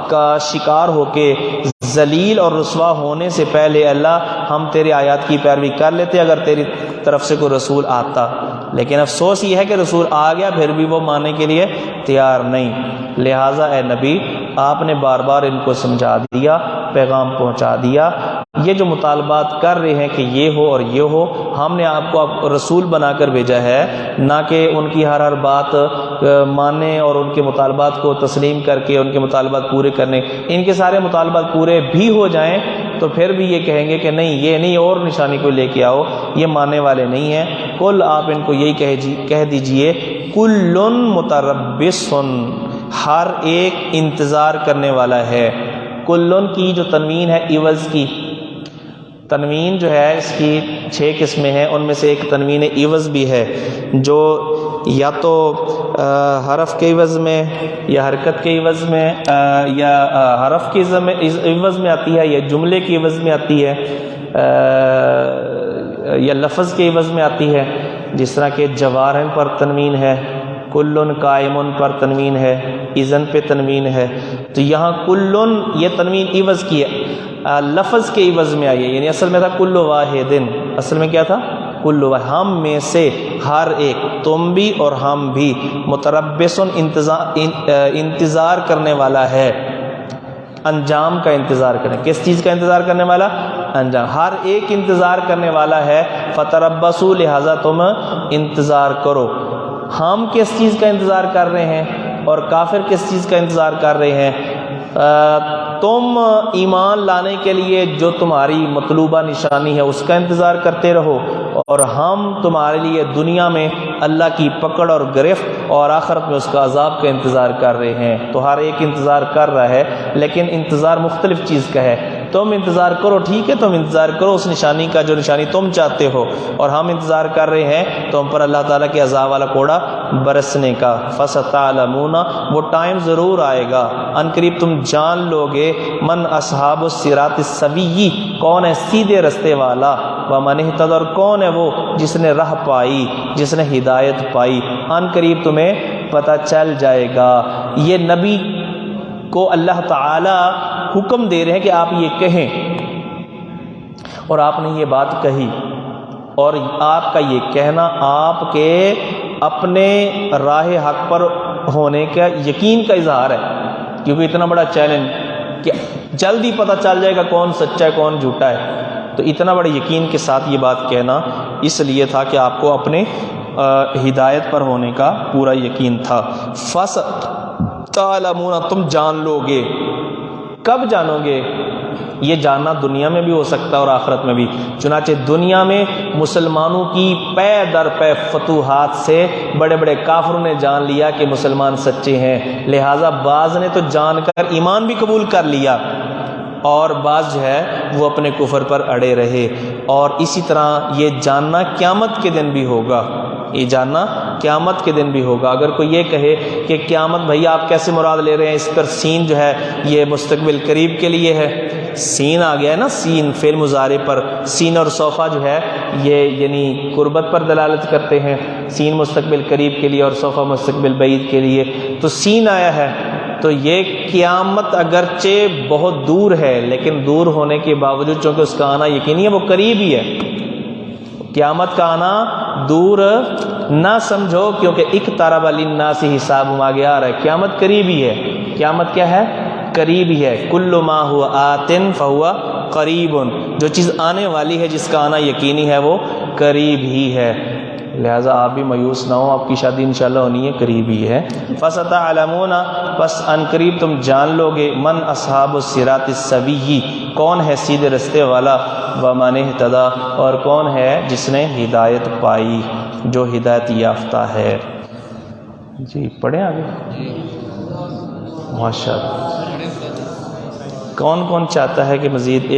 [SPEAKER 1] کا شکار ہو کے ذلیل اور رسوا ہونے سے پہلے اللہ ہم تیری آیات کی پیروی کر لیتے اگر تیری طرف سے کوئی رسول آتا، لیکن افسوس یہ ہے کہ رسول آ گیا پھر بھی وہ ماننے کے لیے تیار نہیں۔ لہٰذا اے نبی آپ نے بار بار ان کو سمجھا دیا، پیغام پہنچا دیا، یہ جو مطالبات کر رہے ہیں کہ یہ ہو اور یہ ہو، ہم نے آپ کو رسول بنا کر بھیجا ہے، نہ کہ ان کی ہر بات ماننے اور ان کے مطالبات کو تسلیم کر کے ان کے مطالبات پورے کرنے۔ ان کے سارے مطالبات پورے بھی ہو جائیں تو پھر بھی یہ کہیں گے کہ نہیں یہ نہیں، اور نشانی کو لے کے آؤ، یہ ماننے والے نہیں ہیں۔ کل آپ ان کو یہی کہہ دیجئے کل متربص، ہر ایک انتظار کرنے والا ہے۔ کلن کی جو تنوین ہے عوض کی، تنوین جو ہے اس کی 6 قسمیں ہیں، ان میں سے ایک تنوین عوض بھی ہے جو یا تو حرف کے عوض میں یا حرکت کے عوض میں یا حرف کے عوض میں آتی ہے یا جملے کے عوض میں آتی ہے یا لفظ کے عوض میں آتی ہے، جس طرح کہ جوارن پر تنوین ہے، کلن قائمن پر تنوین ہے، اذن پہ تنوین ہے۔ تو یہاں کلن یہ تنوین عوض کی ہے، لفظ کے عوض میں آئی ہے، یعنی اصل میں تھا کل واحدن، اصل میں کیا تھا کل واحد، ہم میں سے ہر ایک، تم بھی اور ہم بھی، متربصن انتظار کرنے والا ہے، انجام کا انتظار کریں۔ کس چیز کا انتظار کرنے والا؟ انجام۔ ہر ایک انتظار کرنے والا ہے، فتربصوا لہذا تم انتظار کرو۔ ہم کس چیز کا انتظار کر رہے ہیں اور کافر کس چیز کا انتظار کر رہے ہیں؟ تم ایمان لانے کے لیے جو تمہاری مطلوبہ نشانی ہے اس کا انتظار کرتے رہو، اور ہم تمہارے لیے دنیا میں اللہ کی پکڑ اور گرفت اور آخرت میں اس کا عذاب کا انتظار کر رہے ہیں۔ تو ہر ایک انتظار کر رہا ہے، لیکن انتظار مختلف چیز کا ہے۔ تم انتظار کرو، ٹھیک ہے، تم انتظار کرو اس نشانی کا جو نشانی تم چاہتے ہو، اور ہم انتظار کر رہے ہیں تم پر اللہ تعالیٰ کے عذاب والا کوڑا برسنے کا۔ فَسَتَعْلَمُونَ، وہ ٹائم ضرور آئے گا، ان قریب تم جان لوگے، من اصحاب الصراط السوی، کون ہے سیدھے رستے والا، ومن اہتدی، اور کون ہے وہ جس نے راہ پائی، جس نے ہدایت پائی، ان قریب تمہیں پتہ چل جائے گا۔ یہ نبی کو اللہ تعالی حکم دے رہے ہیں کہ آپ یہ کہیں، اور آپ نے یہ بات کہی، اور آپ کا یہ کہنا آپ کے اپنے راہ حق پر ہونے کا یقین کا اظہار ہے، کیونکہ اتنا بڑا چیلنج کہ جلدی پتہ چل جائے گا کون سچا ہے کون جھوٹا ہے، تو اتنا بڑے یقین کے ساتھ یہ بات کہنا اس لیے تھا کہ آپ کو اپنے ہدایت پر ہونے کا پورا یقین تھا۔ فَسَتَعْلَمُونَ، تم جان لو گے۔ کب جانو گے؟ یہ جاننا دنیا میں بھی ہو سکتا ہے اور آخرت میں بھی۔ چنانچہ دنیا میں مسلمانوں کی پے در پے فتوحات سے بڑے بڑے کافروں نے جان لیا کہ مسلمان سچے ہیں، لہٰذا بعض نے تو جان کر ایمان بھی قبول کر لیا، اور بعض جو ہے وہ اپنے کفر پر اڑے رہے۔ اور اسی طرح یہ جاننا قیامت کے دن بھی ہوگا، یہ جاننا قیامت کے دن بھی ہوگا۔ اگر کوئی یہ کہے کہ قیامت بھائی آپ کیسے مراد لے رہے ہیں، اس پر سین جو ہے یہ مستقبل قریب کے لیے ہے، سین آ گیا ہے نا، سین فعل مضارع پر، سین اور صوفہ جو ہے یہ یعنی قربت پر دلالت کرتے ہیں، سین مستقبل قریب کے لیے اور صوفہ مستقبل بعید کے لیے، تو سین آیا ہے، تو یہ قیامت اگرچہ بہت دور ہے لیکن دور ہونے کے باوجود چونکہ اس کا آنا یقینی ہے وہ قریب ہی ہے۔ قیامت کا آنا دور نہ سمجھو، کیونکہ اقترب للناس حسابهم، آگے آ رہا ہے قیامت قریب ہی ہے۔ قیامت کیا ہے؟ قریب ہی ہے۔ کل ما هو آت فهو قریب، جو چیز آنے والی ہے جس کا آنا یقینی ہے وہ قریب ہی ہے، لہٰذا آپ بھی مایوس نہ ہو، آپ کی شادی انشاءاللہ ہونی ہے، قریب ہی ہے۔ فَسَتَعْلَمُونَ، پس ان قریب تم جان لو گے، من اصحاب الصراط السوی، کون ہے سیدھے رستے والا، ومن اہتدی، اور کون ہے جس نے ہدایت پائی، جو ہدایت یافتہ ہے۔ جی پڑھیں آگے۔ ماشاء اللہ. کون کون چاہتا ہے کہ مزید